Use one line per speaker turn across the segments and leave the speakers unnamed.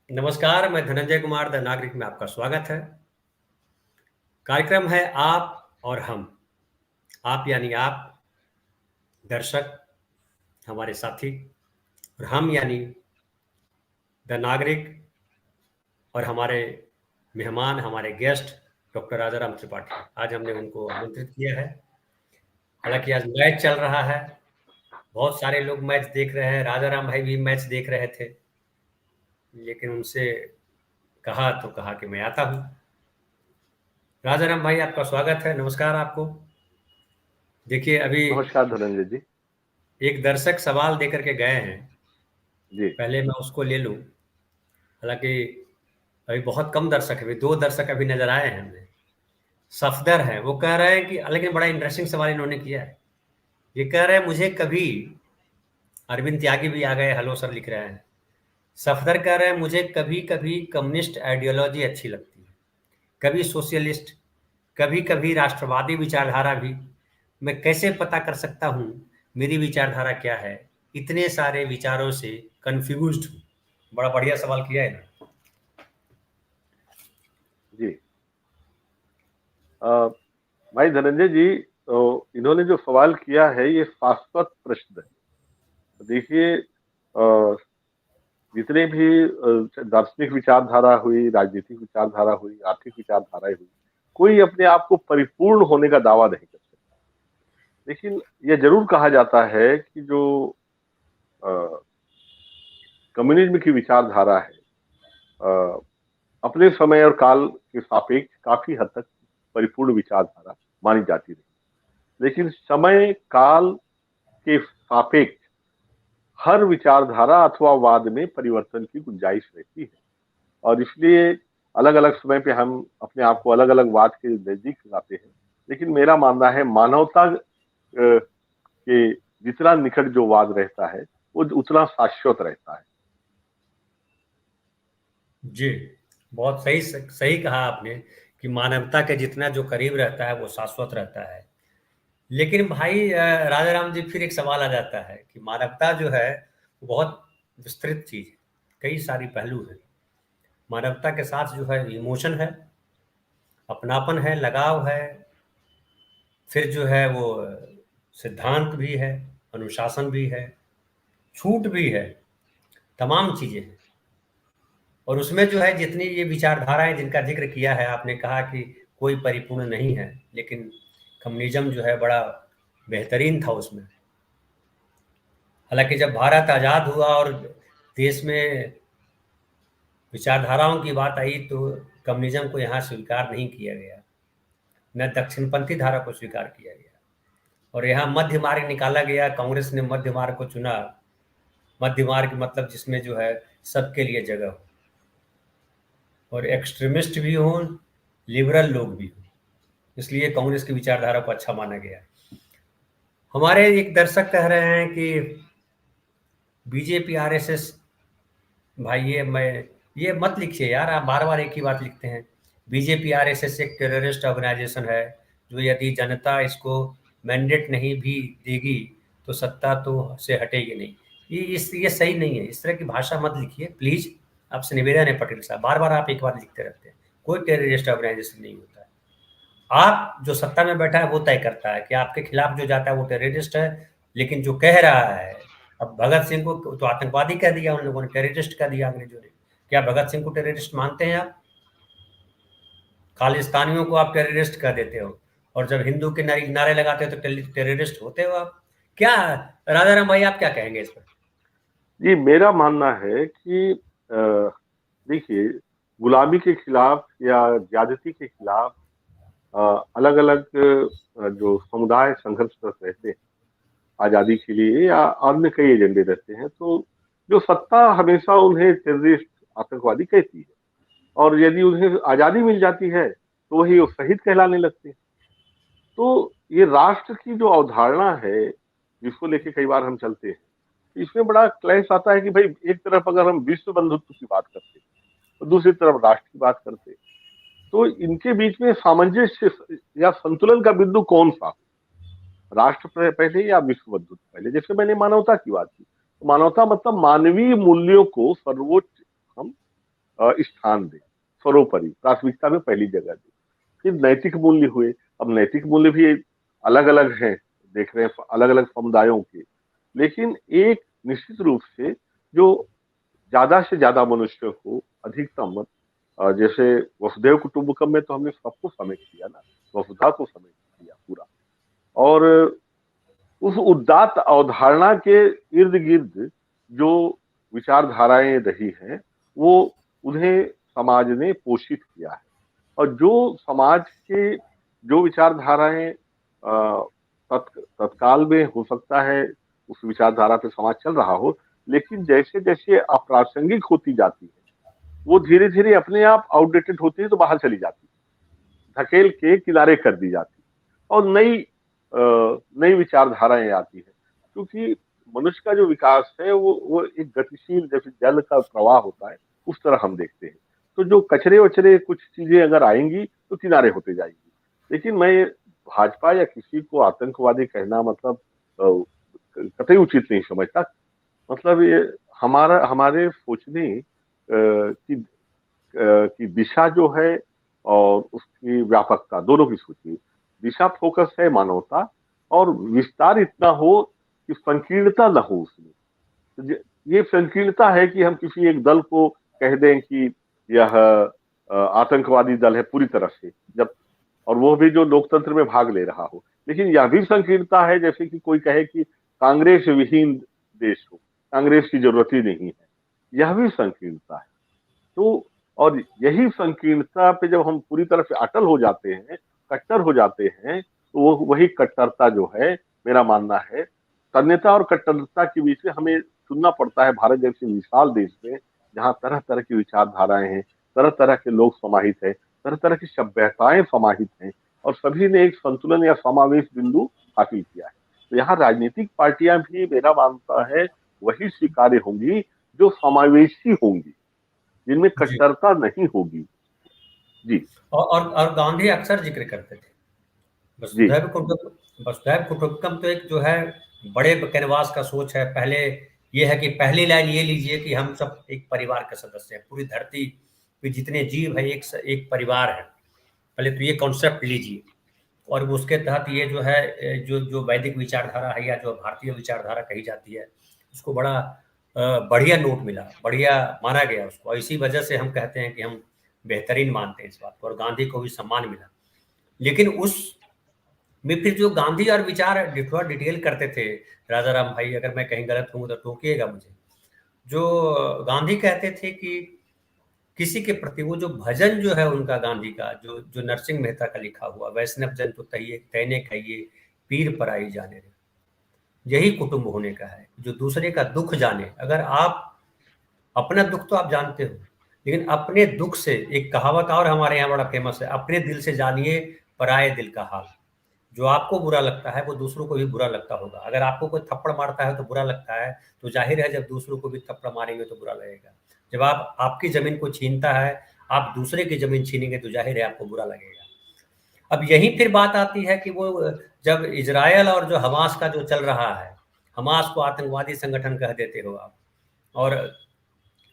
नमस्कार, मैं धनंजय कुमार द नागरिक में आपका स्वागत है। कार्यक्रम है आप और हम। आप यानी आप, दर्शक, हमारे साथी, और हम यानी द नागरिक और हमारे मेहमान, हमारे गेस्ट डॉक्टर राजाराम त्रिपाठी। आज हमने उनको आमंत्रित किया है। हालांकि आज मैच चल रहा है, बहुत सारे लोग मैच देख रहे हैं। राजाराम भाई भी मैच देख रहे थे, लेकिन उनसे कहा तो कहा कि मैं आता हूँ। राजाराम भाई, आपका स्वागत है। नमस्कार आपको। देखिए, अभी
नमस्कार धनंजय जी।
एक दर्शक सवाल देकर के गए हैं,
जी।
पहले मैं उसको ले लूं। हालांकि अभी बहुत कम दर्शक है, अभी 2 दर्शक अभी नजर आए हैं हमें। सफदर हैं, वो कह रहे हैं कि, लेकिन बड़ा इंटरेस्टिंग सवाल इन्होंने किया है। ये कह रहे हैं मुझे कभी, अरविंद त्यागी भी आ गए, हेलो सर लिख रहे हैं। सफदर कह रहे हैं मुझे कभी कभी कम्युनिस्ट आइडियोलॉजी अच्छी लगती है, कभी सोशलिस्ट, कभी कभी राष्ट्रवादी विचारधारा भी। मैं कैसे पता कर सकता हूँ मेरी विचारधारा क्या है? इतने सारे विचारों से कंफ्यूज्ड हूँ। बड़ा बढ़िया सवाल किया है ना।
जी। अ, भाई धनंजय जी, तो इन्होंने जो सवाल किया है ये शाश्वत प्रश्न है। देखिए, जितने भी दार्शनिक विचारधारा हुई, राजनीतिक विचारधारा हुई, आर्थिक विचारधाराएं हुई, कोई अपने आप को परिपूर्ण होने का दावा नहीं कर सकता। लेकिन यह जरूर कहा जाता है कि जो कम्युनिज्म की विचारधारा है, अ, अपने समय और काल के सापेक्ष काफी हद तक परिपूर्ण विचारधारा मानी जाती रही। लेकिन समय काल के सापेक्ष हर विचारधारा अथवा वाद में परिवर्तन की गुंजाइश रहती है, और इसलिए अलग अलग समय पे हम अपने आप को अलग अलग वाद के नजदीक लाते हैं। लेकिन मेरा मानना है मानवता के जितना निकट जो वाद रहता है वो उतना शाश्वत रहता है।
जी, बहुत सही सही कहा आपने कि मानवता के जितना जो करीब रहता है वो शाश्वत रहता है। लेकिन भाई राजा राम जी, फिर एक सवाल आ जाता है कि मानवता जो है वो बहुत विस्तृत चीज है, कई सारी पहलू है। मानवता के साथ जो है इमोशन है, अपनापन है, लगाव है, फिर जो है वो सिद्धांत भी है, अनुशासन भी है, छूट भी है, तमाम चीजें हैं। और उसमें जो है जितनी ये विचारधाराएं जिनका जिक्र किया है, आपने कहा कि कोई परिपूर्ण नहीं है, लेकिन कम्युनिज्म जो है बड़ा बेहतरीन था उसमें। हालांकि जब भारत आज़ाद हुआ और देश में विचारधाराओं की बात आई तो कम्युनिज्म को यहाँ स्वीकार नहीं किया गया, न दक्षिणपंथी धारा को स्वीकार किया गया, और यहाँ मध्य मार्ग निकाला गया। कांग्रेस ने मध्य मार्ग को चुना। मध्य मार्ग मतलब जिसमें जो है सबके लिए जगह हो, और एक्सट्रीमिस्ट भी हों, लिबरल लोग भी हों। इसलिए कांग्रेस की विचारधारा को अच्छा माना गया। हमारे एक दर्शक कह रहे हैं कि बीजेपी आरएसएस, भाई ये मत लिखिए यार, आप बार बार एक ही बात लिखते हैं। बीजेपी आरएसएस एक टेररिस्ट ऑर्गेनाइजेशन है, जो यदि जनता इसको मैंडेट नहीं भी देगी तो सत्ता तो से हटेगी नहीं। ये सही नहीं है, इस तरह की भाषा मत लिखिए प्लीज। आपसे निवेदन है पटेल साहब, बार बार आप एक बात लिखते रहते हैं। कोई टेररिस्ट ऑर्गेनाइजेशन नहीं होता है। आप जो सत्ता में बैठा है वो तय करता है कि आपके खिलाफ जो जाता है वो टेररिस्ट है। लेकिन जो कह रहा है, अब भगत सिंह को तो आतंकवादी कह दिया उन लोगों ने, टेररिस्ट कह दिया अंग्रेजों ने। क्या भगत सिंह को टेररिस्ट मानते हैं आप? खालिस्तानियों को आप टेररिस्ट कह देते हो, और जब हिंदू के नारे लगाते हो तो टेररिस्ट होते हो आप। क्या राजा राम भाई, आप क्या कहेंगे इस पर?
जी, मेरा मानना है कि देखिए, गुलामी के खिलाफ या ज्यादती के खिलाफ अलग अलग जो समुदाय संघर्षरत रहते हैं आजादी के लिए, या अन्य कई एजेंडे रहते हैं, तो जो सत्ता हमेशा उन्हें टेररिस्ट, आतंकवादी कहती है। और यदि उन्हें आजादी मिल जाती है तो वही वो शहीद कहलाने लगते हैं। तो ये राष्ट्र की जो अवधारणा है जिसको लेके कई बार हम चलते हैं, इसमें बड़ा क्लैश आता है कि भाई एक तरफ अगर हम विश्व बंधुत्व की बात करते हैं तो दूसरी तरफ राष्ट्र की बात करते हैं, तो इनके बीच में सामंजस्य या संतुलन का बिंदु कौन सा, राष्ट्र पहले या विश्व बंधुत्व पहले? जैसे मैंने मानवता की बात की, तो मानवता मतलब मानवीय मूल्यों को सर्वोच्च हम स्थान दें, सर्वोपरि प्राथमिकता में पहली जगह दें। फिर नैतिक मूल्य हुए। अब नैतिक मूल्य भी अलग अलग हैं, देख रहे हैं अलग अलग समुदायों के, लेकिन एक निश्चित रूप से जो ज्यादा से ज्यादा मनुष्य को अधिकतम जैसे वसुधैव कुटुंबकम में तो हमने सबको समेट लिया ना, वसुधा को समेट लिया पूरा। और उस उदात्त अवधारणा के इर्द गिर्द जो विचारधाराएं रही हैं, वो उन्हें समाज ने पोषित किया है। और जो समाज के जो विचारधाराएं तत्काल में हो सकता है उस विचारधारा पे समाज चल रहा हो, लेकिन जैसे जैसे अप्रासंगिक होती जाती है, वो धीरे धीरे अपने आप आउटडेटेड होती है, तो बाहर चली जाती है, धकेल के किनारे कर दी जाती है, और नई विचारधाराएं आती है। क्योंकि मनुष्य का जो विकास है वो एक गतिशील, जैसे जल का प्रवाह होता है, उस तरह हम देखते हैं। तो जो कचरे वचरे कुछ चीजें अगर आएंगी तो किनारे होते जाएंगी। लेकिन मैं भाजपा या किसी को आतंकवादी कहना मतलब कतई उचित नहीं समझता। मतलब ये हमारे सोचने की दिशा जो है और उसकी व्यापकता, दोनों की सोचिए। दिशा फोकस है मानवता, और विस्तार इतना हो कि संकीर्णता न हो उसमें। तो ये संकीर्णता है कि हम किसी एक दल को कह दें कि यह आतंकवादी दल है पूरी तरह से, जब और वो भी जो लोकतंत्र में भाग ले रहा हो। लेकिन यह भी संकीर्णता है जैसे कि कोई कहे कि कांग्रेस विहीन देश हो, कांग्रेस की जरूरत ही नहीं है, यह भी संकीर्णता है। तो और यही संकीर्णता पे जब हम पूरी तरह से अटल हो जाते हैं, कट्टर हो जाते हैं, तो वो वही कट्टरता जो है, मेरा मानना है तन्यता और कट्टरता के बीच में हमें चुनना पड़ता है। भारत जैसे विशाल देश में जहाँ तरह तरह की विचारधाराएं हैं, तरह तरह के लोग समाहित हैं, तरह तरह की सभ्यताएं समाहित हैं, और सभी ने एक संतुलन या समावेश बिंदु हासिल किया है। तो यहाँ राजनीतिक पार्टियां भी मेरा मानता है वही स्वीकार्य होंगी जो समावेशी होंगी, जिनमें
जी।
कट्टरता नहीं होगी। जी।
और गांधी अक्सर जिक्र करते थे
जी।
वसुधैव कुटुंबकम, तो एक जो है बड़े कैनवास का सोच है। पहले ये है कि पहली लाइन ये लीजिए कि हम सब एक परिवार के सदस्य हैं, पूरी धरती पे जितने जीव है एक परिवार है। पहले तो ये कॉन्सेप्ट लीजिए, और उसके तहत ये जो है जो जो वैदिक विचारधारा है या जो भारतीय विचारधारा कही जाती है, उसको बड़ा बढ़िया नोट मिला, बढ़िया माना गया उसको। इसी वजह से हम कहते हैं कि हम बेहतरीन मानते हैं इस बात को, और गांधी को भी सम्मान मिला। लेकिन उस में फिर जो गांधी और विचार थोड़ा डिटेल करते थे, राजा राम भाई अगर मैं कहीं गलत हूँ तो टोकिएगा मुझे। जो गांधी कहते थे कि किसी के प्रति वो जो भजन जो है उनका, गांधी का जो जो नरसिंह मेहता का लिखा हुआ, वैष्णव जन तो तहिए तैने कहिए पीर पराई जाने रे, यही कुटुंब होने का है, जो दूसरे का दुख जाने। अगर आप अपना दुख तो आप जानते हो, लेकिन अपने दुख से, एक कहावत और हमारे यहाँ बड़ा फेमस है, अपने दिल से जानिए पराये दिल का हाल। जो आपको बुरा लगता है वो दूसरों को भी बुरा लगता होगा। अगर आपको कोई थप्पड़ मारता है तो बुरा लगता है, तो जाहिर है जब दूसरों को भी थप्पड़ मारेंगे तो बुरा लगेगा। जब आप आपकी जमीन को छीनता है, आप दूसरे की जमीन छीनेंगे तो जाहिर है आपको बुरा लगेगा। अब यही फिर बात आती है कि वो जब इजराइल और जो हमास का जो चल रहा है, हमास को आतंकवादी संगठन कह देते हो आप, और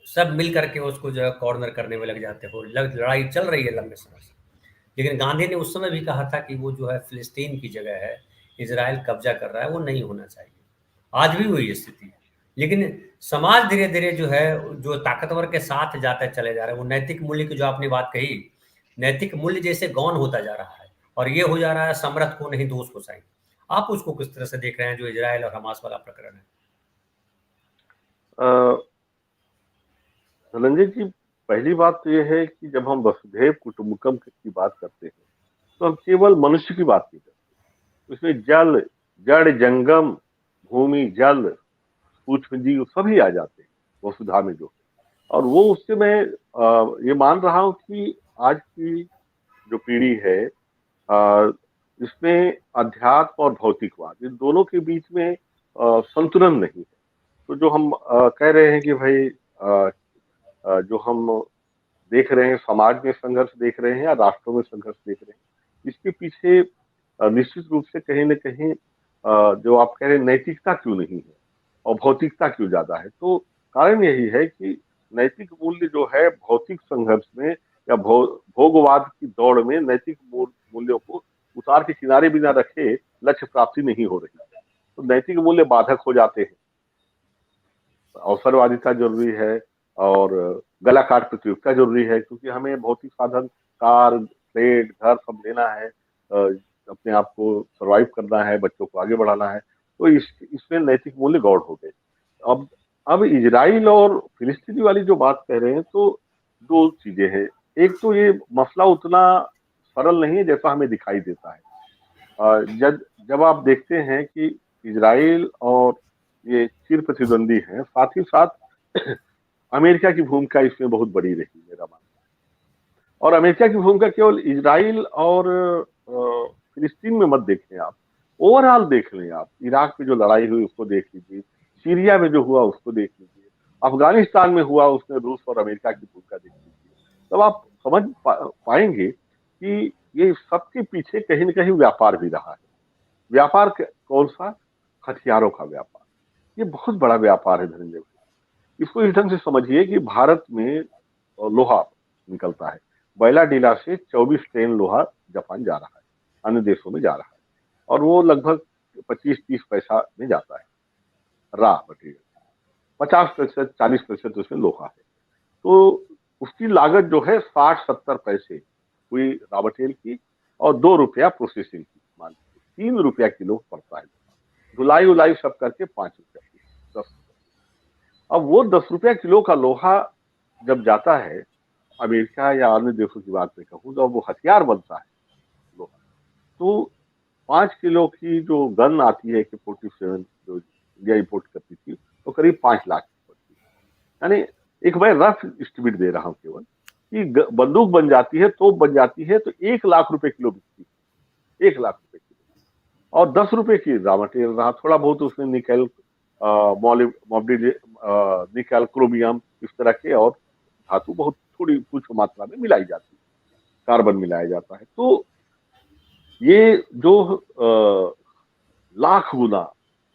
सब मिल करके उसको जो है कॉर्नर करने में लग जाते हो। लड़ाई चल रही है लंबे समय से। लेकिन गांधी ने उस समय भी कहा था कि वो जो है फिलिस्तीन की जगह है, इजराइल कब्जा कर रहा है, वो नहीं होना चाहिए। आज भी वही स्थिति है। लेकिन समाज धीरे धीरे जो है, जो ताकतवर के साथ जाते चले जा रहे हैं, वो नैतिक मूल्य की जो आपने बात कही, नैतिक मूल्य जैसे गौण होता जा रहा है, और ये हो जा रहा है समर्थ को नहीं दोष को सही। आप उसको किस तरह से देख रहे हैं, जो इजराइल और हमास वाला प्रकरण है?
धनंजय जी, पहली बात तो यह है कि जब हम वसुधैव कुटुंबकम की बात करते हैं, तो हम केवल मनुष्य की बात नहीं करते। उसमें जल, जड़, जंगम, भूमि, जल, सूक्ष्म जीव सभी आ जाते हैं वसुधा में जो। और वो उससे मैं ये मान रहा हूँ कि आज की जो पीढ़ी है, इसमें अध्यात्म और भौतिकवाद इन दोनों के बीच में संतुलन नहीं है। तो जो हम कह रहे हैं कि भाई जो हम देख रहे हैं, समाज में संघर्ष देख रहे हैं या राष्ट्रों में संघर्ष देख रहे हैं, इसके पीछे निश्चित रूप से कहीं न कहीं जो आप कह रहे हैं नैतिकता क्यों नहीं है और भौतिकता क्यों ज्यादा है। तो कारण यही है कि नैतिक मूल्य जो है भौतिक संघर्ष में या भोगवाद की दौड़ में नैतिक मूल्यों को उतार के किनारे बिना रखे लक्ष्य प्राप्ति नहीं हो रही है। तो नैतिक मूल्य बाधक हो जाते हैं। अवसरवादिता जरूरी है और गला काट प्रतियोगिता जरूरी है, क्योंकि हमें भौतिक साधन, कार, फ्लैट, घर सब लेना है, अपने आप को सरवाइव करना है, बच्चों को आगे बढ़ाना है। तो इसमें नैतिक मूल्य गौड़ हो गए। अब अब इजराइल और फिलिस्तीनी वाली जो बात कह रहे हैं, तो दो चीजें हैं। एक तो ये मसला उतना सरल नहीं है जैसा हमें दिखाई देता है। जब जब आप देखते हैं कि इजराइल और ये चिर प्रतिद्वंदी हैं, साथ ही साथ अमेरिका की भूमिका इसमें बहुत बड़ी रही, मेरा मानना है। और अमेरिका की भूमिका केवल इजराइल और फिलिस्तीन में मत देखें आप, ओवरऑल देख लें आप। इराक में जो लड़ाई हुई उसको देख लीजिए, सीरिया में जो हुआ उसको देख लीजिए, अफगानिस्तान में हुआ उसमें रूस और अमेरिका की भूमिका देख लीजिए। तब आप समझ पाएंगे कि ये सबके पीछे कहीं न कहीं व्यापार भी रहा है। व्यापार कौन सा? हथियारों का व्यापार। ये बहुत बड़ा व्यापार है धनंजय भाई। इसको इस ढंग से समझिए कि भारत में लोहा निकलता है, बैलाडीला से 24 ट्रेन लोहा जापान जा रहा है, अन्य देशों में जा रहा है, और वो लगभग 25-30 पैसा में जाता है रॉ मटेरियल। 50% 40% उसमें लोहा है। तो उसकी लागत जो है 60-70 पैसे हुई रॉ मटेरियल की, और 2 रुपया प्रोसेसिंग की, मान लीजिए 3 रुपया किलो पड़ता है। धुलाई उलाई सब करके 5 रुपया किलो, 10। अब वो 10 रुपया किलो का लोहा जब जाता है अमेरिका या अन्य देशों की बात में कहूँ, तो वो हथियार बनता है लोहा। तो 5 किलो की जो गन आती है AK-47 जो इंडिया इंपोर्ट करती थी, वो करीब 5 लाख की पड़ती है। यानी एक मैं रफ एस्टिमेट दे रहा हूँ केवल कि बंदूक बन जाती है, तोप बन जाती है, तो 1 लाख रुपए किलो बिकती है, 1 लाख रुपए किलो। और 10 रुपए की रॉ मटेरियल रहा, थोड़ा बहुत उसमें निकल, निकल, क्रोमियम, इस तरह के और धातु बहुत थोड़ी कुछ मात्रा में मिलाई जाती है, कार्बन मिलाया जाता है। तो ये जो लाख गुना,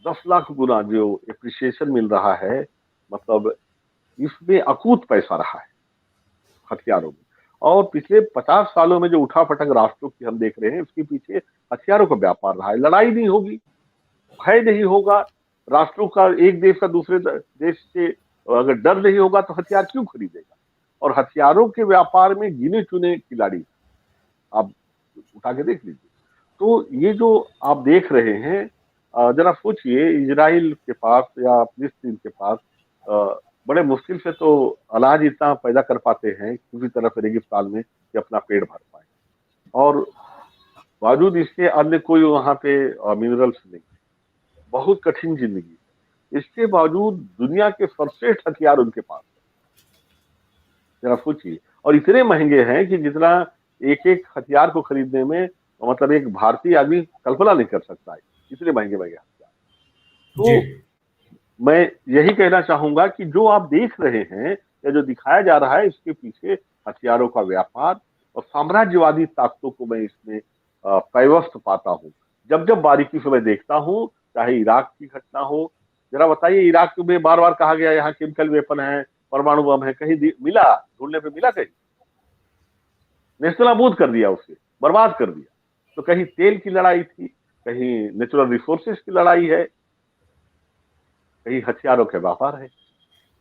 10 लाख गुना जो एप्रिसिएशन मिल रहा है, मतलब इसमें अकूत पैसा रहा है हथियारों में। और पिछले 50 सालों में जो उठापटक राष्ट्रों की हम देख रहे हैं, उसके पीछे हथियारों का व्यापार रहा है। लड़ाई नहीं होगी, भय नहीं होगा राष्ट्रों का, एक देश का दूसरे देश से अगर डर नहीं होगा तो हथियार क्यों खरीदेगा? और हथियारों के व्यापार में गिने चुने खिलाड़ी आप उठा के देख लीजिए। तो ये जो आप देख रहे हैं, जरा सोचिए, इजराइल के पास या फिलिस्तीन के पास बड़े मुश्किल से तो अनाज इतना पैदा कर पाते हैं किसी तरह से रेगिस्तान में कि अपना पेट भर पाए, और बावजूद इसके अन्य कोई वहां पे मिनरल्स नहीं। बहुत कठिन जिंदगी है, इसके बावजूद दुनिया के सर्वश्रेष्ठ हथियार उनके पास है। जरा सोचिए, और इतने महंगे हैं कि जितना एक एक हथियार को खरीदने में, मतलब एक भारतीय आदमी कल्पना नहीं कर सकता है, इतने महंगे महंगे हथियार।
जी
तो मैं यही कहना चाहूंगा कि जो आप देख रहे हैं या जो दिखाया जा रहा है, इसके पीछे हथियारों का व्यापार और साम्राज्यवादी ताकतों को मैं इसमें पैवस्त पाता हूँ। जब जब बारीकी से मैं देखता हूँ, चाहे इराक की घटना हो। जरा बताइए, इराक में बार बार कहा गया यहाँ केमिकल वेपन है, परमाणु बम है, कहीं मिला? ढूंढने पे मिला? कहीं नेस्तनाबूद कर दिया, उसे बर्बाद कर दिया। तो कहीं तेल की लड़ाई थी, कहीं नेचुरल रिसोर्सेज की लड़ाई है, कहीं हथियारों के व्यापार है।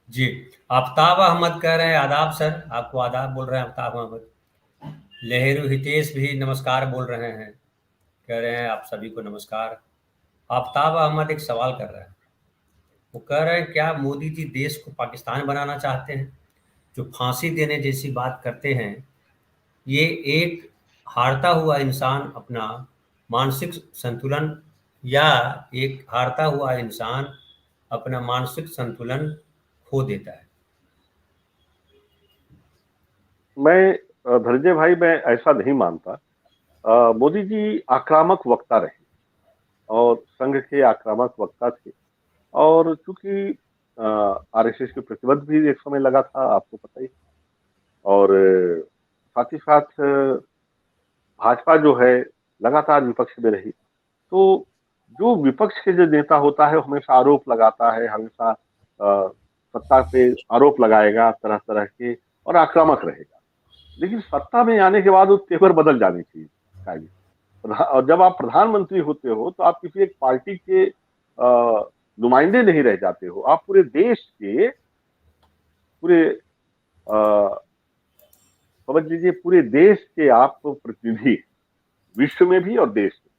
जी। आफ्ताब अहमद कह रहे हैं आदाब सर, आपको आदाब बोल रहे हैं आफ्ताब अहमद। लहेरू हितेश भी नमस्कार बोल रहे हैं, कह रहे हैं आप सभी को नमस्कार। आफ्ताब अहमद एक सवाल कर रहे हैं, वो कह रहे हैं क्या मोदी जी देश को पाकिस्तान बनाना चाहते हैं? जो फांसी देने जैसी बात करते हैं, ये एक हारता हुआ इंसान अपना मानसिक संतुलन, या एक हारता हुआ इंसान अपना मानसिक संतुलन खो देता है।
मैं धनंजय भाई, मैं ऐसा नहीं मानता। मोदी जी आक्रामक वक्ता रहे और संघ के आक्रामक वक्ता थे, और चूंकि RSS के प्रतिबद्ध भी एक समय लगा था, आपको पता ही। और साथ ही साथ भाजपा जो है लगातार विपक्ष में रही। तो जो विपक्ष के जो नेता होता है, वो हमेशा आरोप लगाता है, हमेशा सत्ता पे आरोप लगाएगा तरह तरह के और आक्रामक रहेगा। लेकिन सत्ता में आने के बाद वो तेवर बदल जानी चाहिए कायदे। और जब आप प्रधानमंत्री होते हो तो आप किसी एक पार्टी के नुमाइंदे नहीं रह जाते हो, आप पूरे देश के पूरे समझ लीजिए पूरे देश के आप प्रतिनिधि, विश्व में भी और देश में।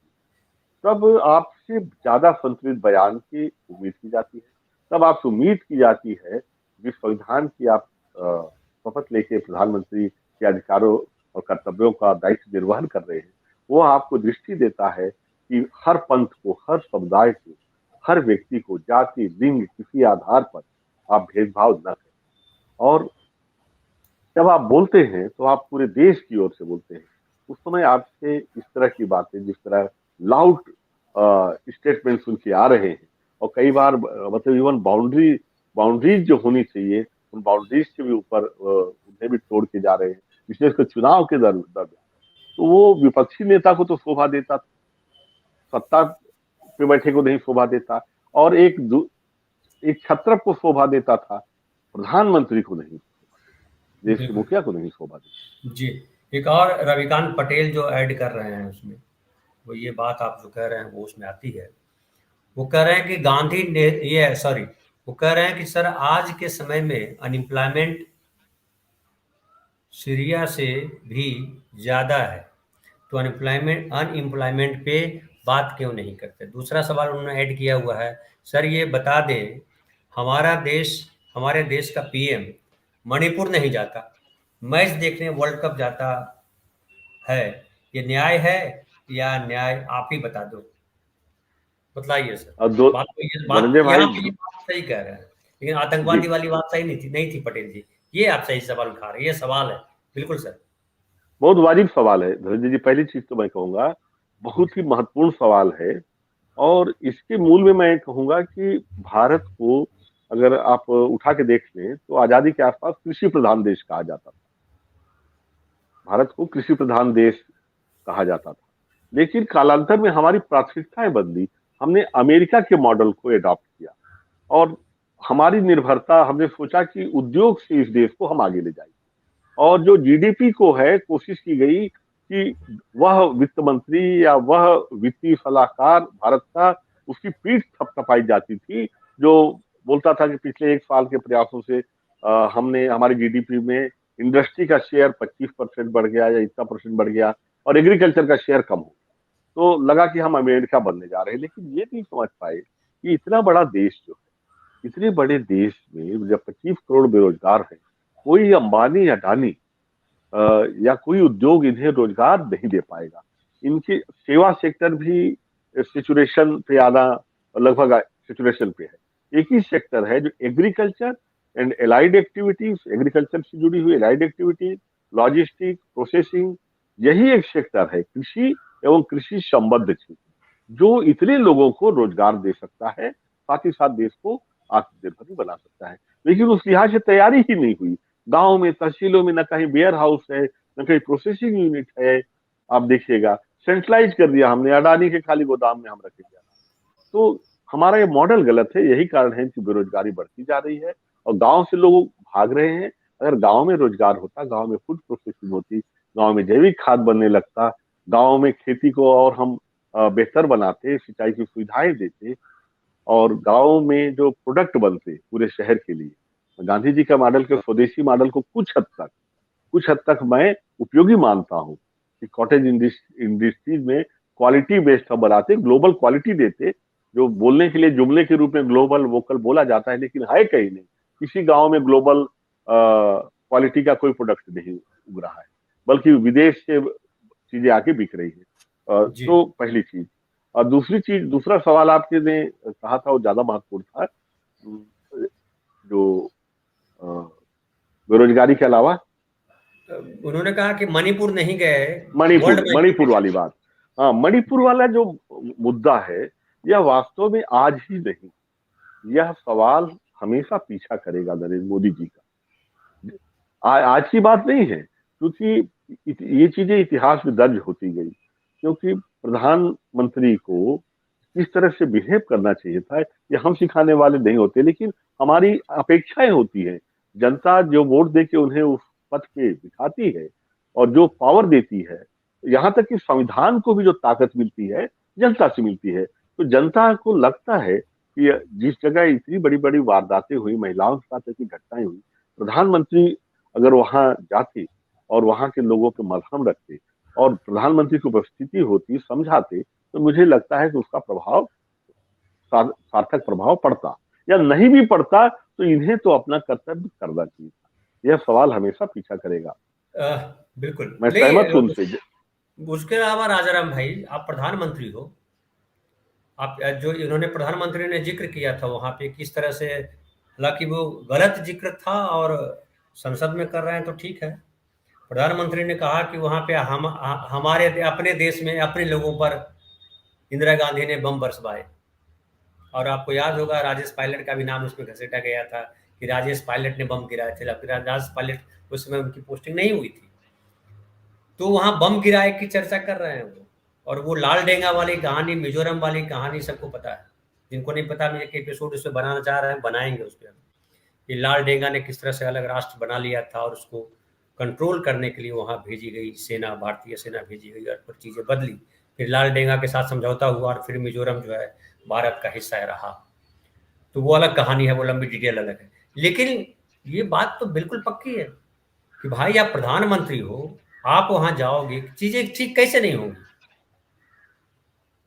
तब आपसे ज्यादा संतुलित बयान की उम्मीद की जाती है, तब आपसे उम्मीद की जाती है जिस संविधान की आप शपथ लेके प्रधानमंत्री के अधिकारों और कर्तव्यों का दायित्व निर्वहन कर रहे हैं, वो आपको दृष्टि देता है कि हर पंथ को, हर समुदाय को, हर व्यक्ति को जाति, लिंग, किसी आधार पर आप भेदभाव न करें। और जब आप बोलते हैं तो आप पूरे देश की ओर से बोलते हैं। उस समय आपसे इस तरह की बातें, जिस तरह लाउड स्टेटमेंट सुन के आ रहे हैं, और कई बार मतलब इवन बाउंड्रीज जो होनी चाहिए उन बाउंड्रीज के भी ऊपर उन्हें भी तोड़ के जा रहे हैं, विशेषकर चुनाव के दर। तो वो विपक्षी नेता को तो शोभा देता, सत्ता पे बैठे को नहीं शोभा देता, और एक छत्रप को शोभा देता था, प्रधानमंत्री को नहीं, देश के मुखिया को नहीं शोभा देता।
जी, एक और रविकांत पटेल जो ऐड कर रहे हैं उसमें, वो ये बात आप जो कह रहे हैं वो उसमें आती है। वो कह रहे हैं कि गांधी ने वो कह रहे हैं कि सर आज के समय में अनएम्प्लॉयमेंट सीरिया से भी ज़्यादा है, तो अनएम्प्लॉयमेंट पे बात क्यों नहीं करते। दूसरा सवाल उन्होंने ऐड किया हुआ है, सर ये बता दें हमारे देश का पीएम मणिपुर नहीं जाता, मैच देखने वर्ल्ड कप जाता है, ये न्याय है या न्याय आप ही बता दो, बतलाइए सर।
और धनंजय भाई,
यहाँ पे ये बात सही कह रहे हैं, लेकिन
जी
आतंकवादी वाली बात सही नहीं थी पटेल जी। ये आप सही सवाल उठा रहे हैं, ये सवाल है बिल्कुल सर।
बहुत वाजिब सवाल है धनंजय जी। पहली चीज तो मैं कहूंगा बहुत ही महत्वपूर्ण सवाल है, और इसके मूल में मैं कहूंगा कि भारत को अगर आप उठा के देख लें तो आजादी के आसपास कृषि प्रधान देश कहा जाता था। भारत को कृषि प्रधान देश कहा जाता था, लेकिन कालांतर में हमारी प्राथमिकताएं बदली, हमने अमेरिका के मॉडल को एडॉप्ट किया, और हमारी निर्भरता, हमने सोचा कि उद्योग से इस देश को हम आगे ले जाएंगे। और जो जीडीपी को है, कोशिश की गई कि वह वित्त मंत्री या वह वित्तीय सलाहकार भारत का, उसकी पीठ थपथपाई जाती थी, जो बोलता था कि पिछले एक साल के प्रयासों से हमने हमारी जीडीपी में इंडस्ट्री का शेयर 25% बढ़ गया या इतना परसेंट बढ़ गया, और एग्रीकल्चर का शेयर कम हो गया। तो लगा कि हम अमेरिका बनने जा रहे हैं। लेकिन ये नहीं समझ पाए कि इतना बड़ा देश जो है, इतने बड़े देश में जब 25 करोड़ बेरोजगार हैं, कोई अंबानी अडानी या कोई उद्योग इन्हें रोजगार नहीं दे पाएगा। इनकी सेवा सेक्टर भी सिचुएशन पे आना लगभग सिचुएशन पे है। एक ही सेक्टर है जो agriculture and allied activities, agriculture से जुड़ी हुई एलाइड एक्टिविटीज, लॉजिस्टिक, प्रोसेसिंग, यही एक सेक्टर है, कृषि एवं कृषि संबद्ध क्षेत्र, जो इतने लोगों को रोजगार दे सकता है, साथ ही साथ देश को आत्मनिर्भर भी बना सकता है। लेकिन उस लिहाज से तैयारी ही नहीं हुई। गांव में, तहसीलों में न कहीं वेयर हाउस है, न कहीं प्रोसेसिंग यूनिट है। आप देखिएगा सेंट्रलाइज कर दिया हमने, अडानी के खाली गोदाम में हम रखेंगे। तो हमारा ये मॉडल गलत है। यही कारण है कि बेरोजगारी बढ़ती जा रही है और गांव से लोग भाग रहे हैं। अगर गांव में रोजगार होता, गांव में फूड प्रोसेसिंग होती, गांव में जैविक खाद बनने लगता, गांव में खेती को और हम बेहतर बनाते, सिंचाई की सुविधाएं देते, और गांव में जो प्रोडक्ट बनते पूरे शहर के लिए, गांधी जी का मॉडल के स्वदेशी मॉडल को कुछ हद तक मैं उपयोगी मानता हूँ कि कॉटेज इंडस्ट्रीज में क्वालिटी बेस्ड हम बनाते, ग्लोबल क्वालिटी देते, जो बोलने के लिए जुमले के रूप में ग्लोबल वोकल बोला जाता है, लेकिन है कहीं नहीं। किसी गांव में ग्लोबल क्वालिटी का कोई प्रोडक्ट नहीं उग रहा है, बल्कि विदेश से चीजें आके बिक रही है।
जी
तो पहली चीज। और दूसरी चीज, दूसरा सवाल आपके ने कहा था वो ज्यादा महत्वपूर्ण था, जो बेरोजगारी के अलावा
उन्होंने कहा कि मणिपुर नहीं गए,
मणिपुर,
वर्ल्ड बैंक।
मणिपुर वाली बात। हाँ, मणिपुर वाला जो मुद्दा है, यह वास्तव में आज ही नहीं, यह सवाल हमेशा पीछा करेगा नरेंद्र मोदी जी का। आज की बात नहीं है, क्योंकि ये चीजें इतिहास में दर्ज होती गई। क्योंकि प्रधानमंत्री को किस तरह से बिहेव करना चाहिए था, ये हम सिखाने वाले नहीं होते, लेकिन हमारी अपेक्षाएं होती है। जनता जो वोट दे के उन्हें उस पथ पे बिठाती है और जो पावर देती है, यहाँ तक कि संविधान को भी जो ताकत मिलती है जनता से मिलती है। तो जनता को लगता है कि जिस जगह इतनी बड़ी बड़ी वारदातें हुई, महिलाओं के साथ ऐसी घटनाएं हुई, प्रधानमंत्री अगर वहां जाते और वहां के लोगों के मलहम रखते और प्रधानमंत्री की उपस्थिति होती, समझाते, तो मुझे लगता है कि उसका प्रभाव सार्थक प्रभाव पड़ता। या नहीं भी पड़ता तो इन्हें तो अपना कर्तव्य करना चाहिए था। यह सवाल हमेशा पीछा करेगा।
बिल्कुल
मैं
नहीं।
सहमत हूं उनसे।
उसके अलावा राजाराम भाई, आप प्रधानमंत्री हो, आप जो इन्होंने प्रधानमंत्री ने जिक्र किया था वहां पे किस तरह से, हालांकि वो गलत जिक्र था और संसद में कर रहे हैं तो ठीक है। प्रधानमंत्री ने कहा कि वहां पे हमारे अपने देश में अपने लोगों पर इंदिरा गांधी ने बम बरसवाए। और आपको याद होगा राजेश पायलट का भी नाम उसमें घसीटा गया था कि राजेश पायलट ने बम गिराए थे, जबकि राजेश पायलट उस समय उनकी पोस्टिंग नहीं हुई थी। तो वहां बम गिराए की चर्चा कर रहे हैं वो। और वो लाल डेंगा वाली कहानी, मिजोरम वाली कहानी सबको पता है। जिनको नहीं पता, मैं एक एपिसोड उसमें बनाना चाह रहे हैं, बनाएंगे उस पर। कि लाल डेंगा ने किस तरह से अलग राष्ट्र बना लिया था और उसको कंट्रोल करने के लिए वहां भेजी गई सेना, भारतीय सेना भेजी गई और फिर चीजें बदली। फिर लाल डेंगा के साथ समझौता हुआ और फिर मिजोरम जो है भारत का हिस्सा रहा। तो वो अलग कहानी है, वो लंबी डिटेल अलग है। लेकिन ये बात तो बिल्कुल पक्की है कि भाई आप प्रधानमंत्री हो, आप वहां जाओगे, चीजें ठीक कैसे नहीं होंगी?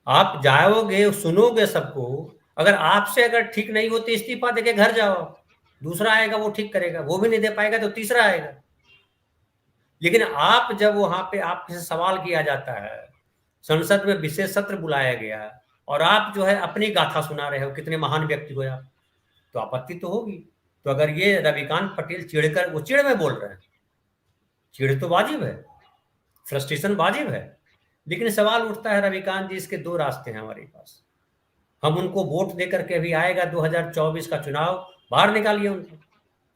आप जाओगे, सुनोगे सबको, अगर आपसे अगर ठीक नहीं होती इस्तीफा देके घर जाओ, दूसरा आएगा वो ठीक करेगा, वो भी नहीं दे पाएगा तो तीसरा आएगा। लेकिन आप जब वहां पे आपसे सवाल किया जाता है, संसद में विशेष सत्र बुलाया गया और आप जो है अपनी गाथा सुना रहे हो, कितने महान व्यक्ति हो आप, तो आपत्ति तो होगी। तो अगर ये रविकांत पटेल चिढ़कर, वो चिढ़ में बोल रहे हैं, चिढ़ तो वाजिब है, फ्रस्ट्रेशन वाजिब है। लेकिन सवाल उठता है रविकांत जी, इसके दो रास्ते हैं हमारे पास। हम उनको वोट देकर के अभी आएगा 2024 का चुनाव, बाहर निकालिए उनको।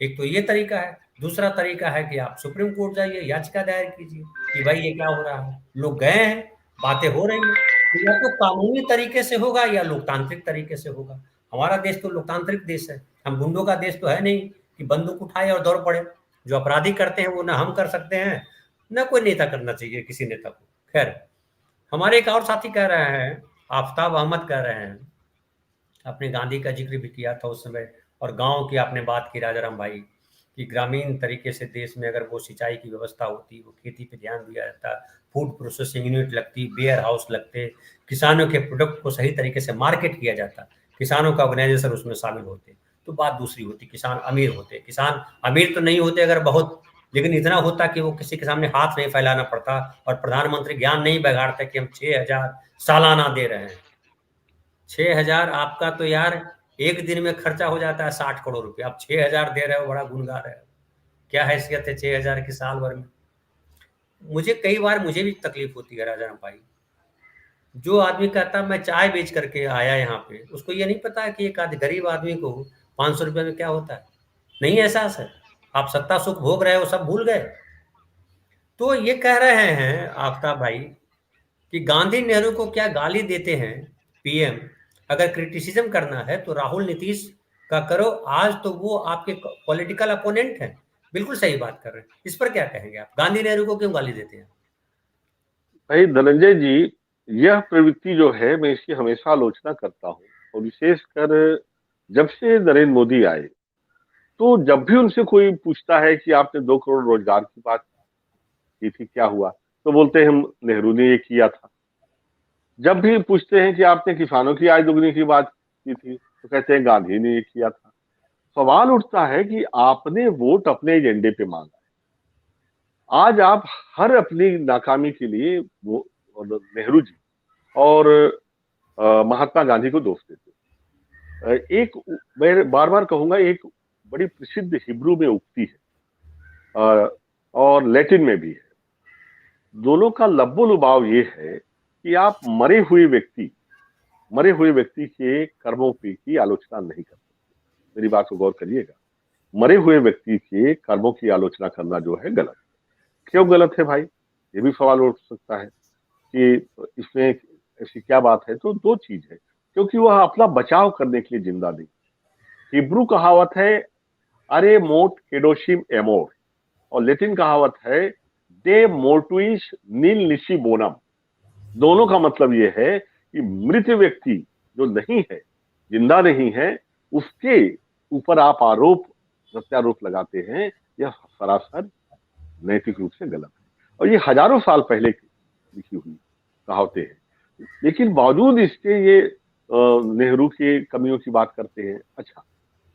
एक तो ये तरीका है। दूसरा तरीका है कि आप सुप्रीम कोर्ट जाइए, याचिका दायर कीजिए कि भाई ये क्या हो रहा है। लोग गए हैं, बातें हो रही हैं, तो या तो कानूनी तरीके से होगा या लोकतांत्रिक तरीके से होगा। हमारा देश तो लोकतांत्रिक देश है, हम गुंडों का देश तो है नहीं कि बंदूक उठाए और दौड़ पड़े। जो अपराधी करते हैं वो ना हम कर सकते हैं, ना कोई नेता करना चाहिए किसी नेता को। खैर, हमारे एक और साथी कह रहे हैं, आफ्ताब अहमद कह रहे हैं, आपने गांधी का जिक्र भी किया था उस समय, और गांव की आपने बात की राजाराम भाई, कि ग्रामीण तरीके से देश में अगर वो सिंचाई की व्यवस्था होती, वो खेती पे ध्यान दिया जाता, फूड प्रोसेसिंग यूनिट लगती, वेयर हाउस लगते, किसानों के प्रोडक्ट को सही तरीके से मार्केट किया जाता, किसानों का ऑर्गेनाइजेशन उसमें शामिल होते, तो बात दूसरी होती, किसान अमीर होते। किसान अमीर तो नहीं होते अगर बहुत, लेकिन इतना होता कि वो किसी के सामने हाथ नहीं फैलाना पड़ता और प्रधानमंत्री ज्ञान नहीं बघाड़ता कि हम 6,000 सालाना दे रहे हैं। 6,000 आपका तो यार एक दिन में खर्चा हो जाता है 60 करोड़ रुपया, आप 6,000 दे रहे हो, बड़ा गुण गा रहे हो। क्या हैसियत है 6,000 की साल भर में? मुझे कई बार मुझे भी तकलीफ होती है राजाराम भाई। जो आदमी कहता मैं चाय बेच करके आया यहाँ पे, उसको ये नहीं पता है कि एक गरीब आदमी को 500 रुपये में क्या होता है, नहीं एहसास है। आप सत्ता सुख भोग रहे हो, सब भूल गए। तो ये कह रहे हैं आफ्ताब भाई कि गांधी नेहरू को क्या गाली देते हैं पीएम, अगर क्रिटिसिज्म करना है तो राहुल नीतीश का करो, आज तो वो आपके पॉलिटिकल अपोनेंट हैं। बिल्कुल सही बात कर रहे हैं, इस पर क्या कहेंगे आप, गांधी नेहरू को क्यों गाली देते हैं?
भाई धनंजय जी, यह प्रवृत्ति जो है मैं इसकी हमेशा आलोचना करता हूँ। और विशेषकर जब से नरेंद्र मोदी आए, तो जब भी उनसे कोई पूछता है कि आपने 2 करोड़ रोजगार की बात की थी, क्या हुआ, तो बोलते हैं नेहरू ने ये किया था। जब भी पूछते हैं कि आपने किसानों की आय दोगुनी की बात की थी, तो कहते हैं गांधी ने ये किया था। सवाल उठता है कि आपने वोट अपने एजेंडे पे मांगा, आज आप हर अपनी नाकामी के लिए वो नेहरू जी और महात्मा गांधी को दोष देते। एक, मैं बार बार कहूंगा, एक बड़ी प्रसिद्ध हिब्रू में उक्ति है और लैटिन में भी है। दोनों का लब्बो लुभाव ये है कि आप मरे हुए व्यक्ति के कर्मों की आलोचना नहीं कर सकते। मेरी बात को गौर करिएगा, मरे हुए व्यक्ति के कर्मों की आलोचना करना जो है गलत। क्यों गलत है भाई, ये भी सवाल उठ सकता है कि इसमें ऐसी क्या बात है। तो दो चीज है, क्योंकि वह अपना बचाव करने के लिए जिंदा नहीं। हिब्रू कहावत है अरे मोट केडोशिम एमोर, और लैटिन कहावत है डे मोर्टुइस नील निशी बोनम। दोनों का मतलब यह है कि मृत व्यक्ति जो नहीं है, जिंदा नहीं है, उसके ऊपर आप आरोप प्रत्यारोप लगाते हैं, यह सरासर नैतिक रूप से गलत है। और ये हजारों साल पहले की लिखी हुई कहावतें हैं, लेकिन बावजूद इसके ये नेहरू की कमियों की बात करते हैं। अच्छा,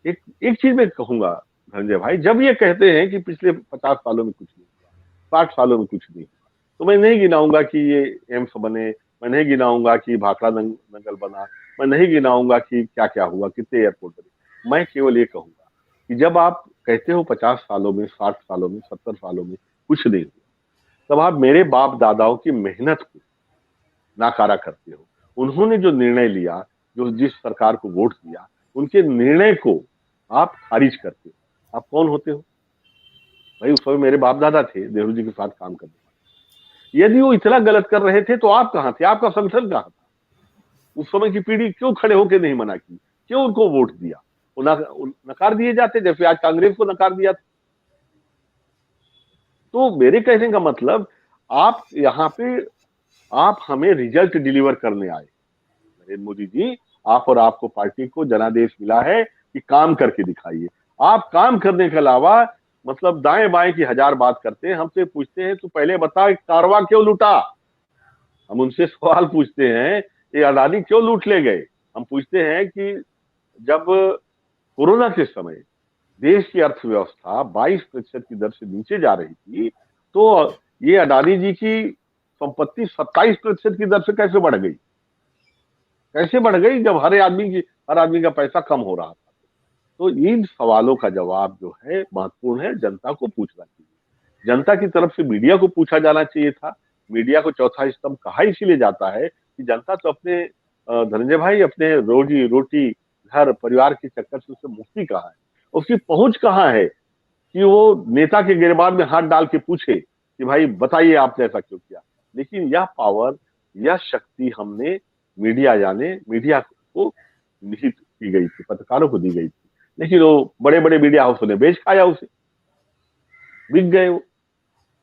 एक एक चीज मैं कहूंगा धनंजय भाई, जब ये कहते हैं कि पिछले 50 सालों में कुछ नहीं हुआ, 60 सालों में कुछ नहीं हुआ, तो मैं नहीं गिनाऊंगा कि ये एम्स बने, मैं नहीं गिनाऊंगा कि भाखड़ा नंगल बना, मैं नहीं गिनाऊंगा कि क्या क्या हुआ, कितने एयरपोर्ट बने। मैं केवल ये कहूंगा कि जब आप कहते हो 50 सालों में, 60 सालों में, 70 सालों में कुछ नहीं हुआ, तब आप मेरे बाप दादाओं की मेहनत को नाकारा करते हो। उन्होंने जो निर्णय लिया, जो जिस सरकार को वोट दिया, उनके निर्णय को आप खारिज करते हो। आप कौन होते हो भाई? उस समय मेरे बाप दादा थे नेहरू जी के साथ काम करने वाले। यदि वो इतना गलत कर रहे थे तो आप कहाँ थे? आपका संगठन कहाँ था? उस समय की पीढ़ी क्यों खड़े होकर नहीं मना की? क्यों उनको वोट दिया? वो नकार दिए जाते जैसे आज कांग्रेस को नकार दिया था। तो मेरे कहने का मतलब, आप यहाँ पे आप हमें रिजल्ट डिलीवर करने आए नरेंद्र मोदी जी। आप और आपको पार्टी को जनादेश मिला है कि काम करके दिखाइए। आप काम करने के अलावा मतलब दाएं बाएं की हजार बात करते हैं। हमसे पूछते हैं तो पहले बता कारवा क्यों लूटा? हम उनसे सवाल पूछते हैं ये अडानी क्यों लूट ले गए? हम पूछते हैं कि जब कोरोना के समय देश की अर्थव्यवस्था 22% की दर से नीचे जा रही थी, तो ये अडानी जी की संपत्ति 27% की दर से कैसे बढ़ गई? कैसे बढ़ गई जब हर आदमी का पैसा कम हो रहा था? तो इन सवालों का जवाब जो है महत्वपूर्ण है, जनता को पूछना चाहिए। जनता की तरफ से मीडिया को पूछा जाना चाहिए था। मीडिया को चौथा स्तंभ कहा इसीलिए जाता है कि जनता तो अपने धनंजय भाई अपने रोजी रोटी घर परिवार के चक्कर से उससे मुक्ति कहाँ है, उसकी पहुंच कहाँ है कि वो नेता के गिरबान में हाथ डाल के पूछे कि भाई बताइए आपने ऐसा क्यों किया। लेकिन यह पावर, यह शक्ति हमने मीडिया को निहित की गई थी, पत्रकारों को दी गई थी। लेकिन वो बड़े बड़े मीडिया हाउसों ने बेच खाया उसे, बिक गए वो।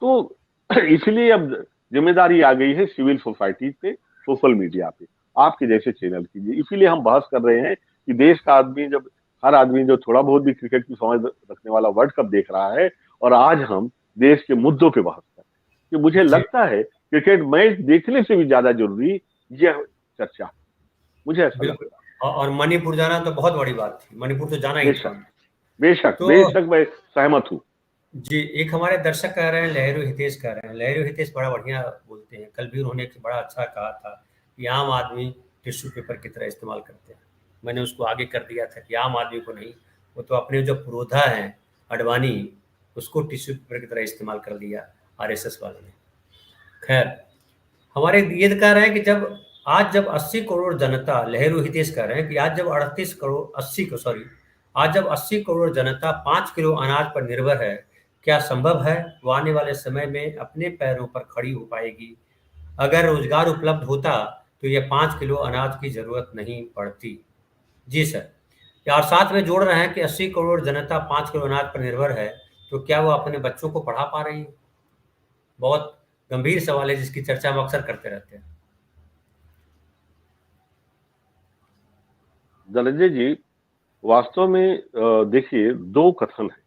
तो इसलिए अब जिम्मेदारी आ गई है सिविल सोसाइटी पे, सोशल मीडिया पे, आपके जैसे चैनल की। इसीलिए हम बहस कर रहे हैं कि देश का आदमी, जब हर आदमी जो थोड़ा बहुत भी क्रिकेट की समझ रखने वाला वर्ल्ड कप देख रहा है, और आज हम देश के मुद्दों पे बहस कर रहे हैं, कि मुझे
जी।
लगता है क्रिकेट मैच देखने से भी ज्यादा जरूरी यह चर्चा, मुझे ऐसा
बिल्कुल।
लगता है।
और मणिपुर जाना तो बहुत बड़ी बात थी, मणिपुर तो जाना ही था
बेशक,
हमें।
बेशक,
तो
बेशक मैं सहमत हूँ।
जी, एक हमारे दर्शक कह रहे हैं, लहरू हितेश कह रहे हैं, लहरू हितेश बड़ा बढ़िया बोलते हैं। कल भी उन्होंने एक बड़ा अच्छा कहा था कि आम आदमी टिश्यू पेपर की तरह इस्तेमाल करते हैं। मैंने उसको आगे कर दिया था कि आम आदमी को नहीं, वो तो अपने जो पुरोधा हैं अडवाणी, उसको टिश्यू पेपर की तरह इस्तेमाल कर लिया आरएसएस वालों ने। खैर, हमारे ये कह रहे हैं कि जब 80 करोड़ जनता, लहरू हितेश कह रहे हैं कि आज जब 38 करोड़ 80 को सॉरी आज जब 80 करोड़ जनता 5 किलो अनाज पर निर्भर है, क्या संभव है वो आने वाले समय में अपने पैरों पर खड़ी हो पाएगी? अगर रोजगार उपलब्ध होता तो ये 5 किलो अनाज की जरूरत नहीं पड़ती। जी सर। और साथ में जोड़ रहे हैं कि 80 करोड़ जनता 5 किलो अनाज पर निर्भर है, तो क्या वो अपने बच्चों को पढ़ा पा रही है? बहुत गंभीर सवाल है जिसकी चर्चा हम अक्सर करते रहते हैं।
धनंजय जी, वास्तव में देखिए, दो कथन है,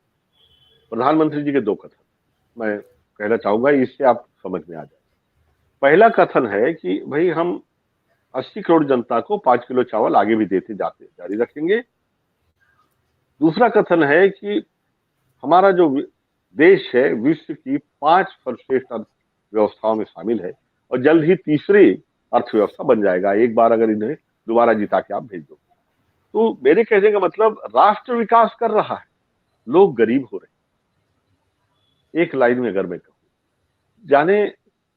प्रधानमंत्री जी के दो कथन मैं कहना चाहूंगा, इससे आप समझ में आ जाए। पहला कथन है कि भाई हम 80 करोड़ जनता को 5 किलो चावल आगे भी देते जाते जारी रखेंगे। दूसरा कथन है कि हमारा जो देश है विश्व की 5 सर्वश्रेष्ठ अर्थव्यवस्थाओं में शामिल है, और जल्द ही तीसरी अर्थव्यवस्था बन जाएगा, एक बार अगर इन्हें दोबारा जिता के आप भेज दो। तो मेरे कहने का मतलब, राष्ट्र विकास कर रहा है, लोग गरीब हो रहे हैं। एक लाइन में अगर मैं कहूं, जाने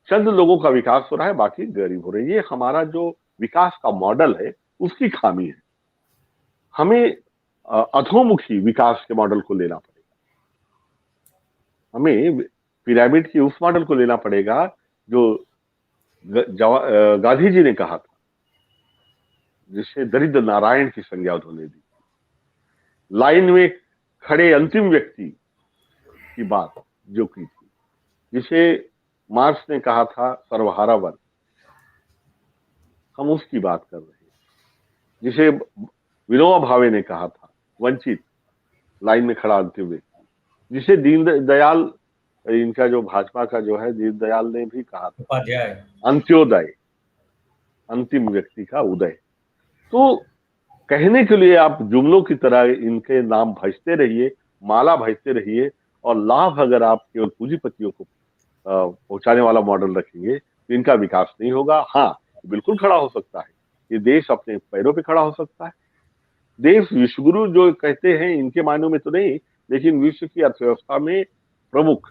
चंद लोगों का विकास हो रहा है, बाकी गरीब हो रहे हैं। ये हमारा जो विकास का मॉडल है उसकी खामी है। हमें अधोमुखी विकास के मॉडल को लेना पड़ेगा। हमें पिरामिड की उस मॉडल को लेना पड़ेगा जो गांधी जी ने कहा था, जिसे दरिद्र नारायण की संज्ञा उन्होंने दी। लाइन में खड़े अंतिम व्यक्ति की बात जो की थी, जिसे मार्क्स ने कहा था सर्वहारा वर्ग, हम उसकी बात कर रहे हैं। जिसे विनोबा भावे ने कहा था वंचित, लाइन में खड़ा अंतिम व्यक्ति, जिसे दीनदयाल, इनका जो भाजपा का जो है दीनदयाल ने भी कहा था
उपाध्याय,
अंत्योदय, अंतिम व्यक्ति का उदय। तो कहने के लिए आप जुमलों की तरह इनके नाम भजते रहिए, माला भजते रहिए, और लाभ अगर आप केवल पूंजीपतियों को पहुंचाने वाला मॉडल रखेंगे तो इनका विकास नहीं होगा। हाँ, बिल्कुल खड़ा हो सकता है, ये देश अपने पैरों पे खड़ा हो सकता है। देश विश्वगुरु जो कहते हैं इनके मायनों में तो नहीं, लेकिन विश्व की अर्थव्यवस्था में प्रमुख,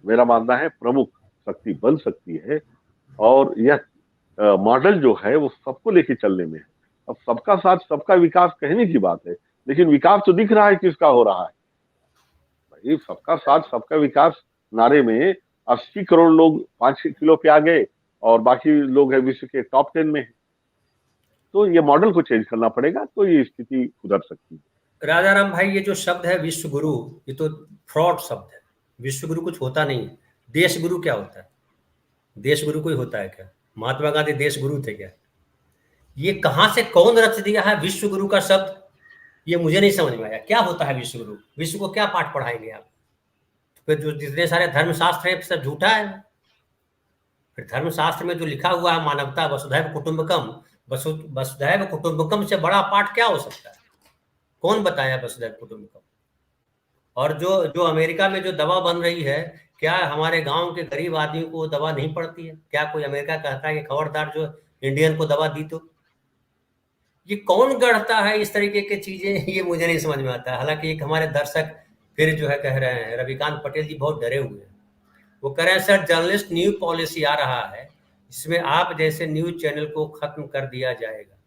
मेरा मानना है प्रमुख शक्ति बन सकती है। और यह मॉडल जो है वो सबको लेके चलने में है। अब सबका साथ सबका विकास कहने की बात है, लेकिन विकास तो दिख रहा है किसका हो रहा है भाई। सबका साथ सबका विकास नारे में 80 करोड़ लोग 5 किलो पे आ गए और बाकी लोग है विश्व के टॉप 10 में है। तो ये मॉडल को चेंज करना पड़ेगा, तो ये स्थिति सुधर सकती है।
राजा राम भाई, ये जो शब्द है विश्व गुरु, ये तो फ्रॉड शब्द है। विश्व गुरु कुछ होता नहीं है। देश गुरु क्या होता है? देश गुरु कोई होता है क्या? महात्मा गांधी देश गुरु थे क्या? ये कहां से कौन रच दिया है विश्व गुरु का शब्द? ये मुझे नहीं समझ में आया। क्या होता है विश्व गुरु? विश्व को क्या पाठ पढ़ाएंगे आप? फिर जो जितने सारे धर्मशास्त्र हैं सब झूठा है। फिर धर्मशास्त्र में जो लिखा हुआ है मानवता वसुधैव कुटुंबकम, वसुधैव कुटुंबकम से बड़ा पाठ क्या हो सकता है? कौन बताया वसुधैव कुटुंबकम? और जो जो अमेरिका में जो दवा बन रही है, क्या हमारे गांव के गरीब आदमी को दवा नहीं पड़ती है? क्या कोई अमेरिका कहता है कि खबरदार जो इंडियन को दवा दी? तो ये कौन गढ़ता है इस तरीके की चीजें? ये मुझे नहीं समझ में आता है। हालांकि एक हमारे दर्शक फिर जो है कह रहे हैं, रविकांत पटेल जी बहुत डरे हुए हैं। वो कह रहे हैं सर जर्नलिस्ट न्यू पॉलिसी आ रहा है, इसमें आप जैसे न्यूज चैनल को खत्म कर दिया जाएगा।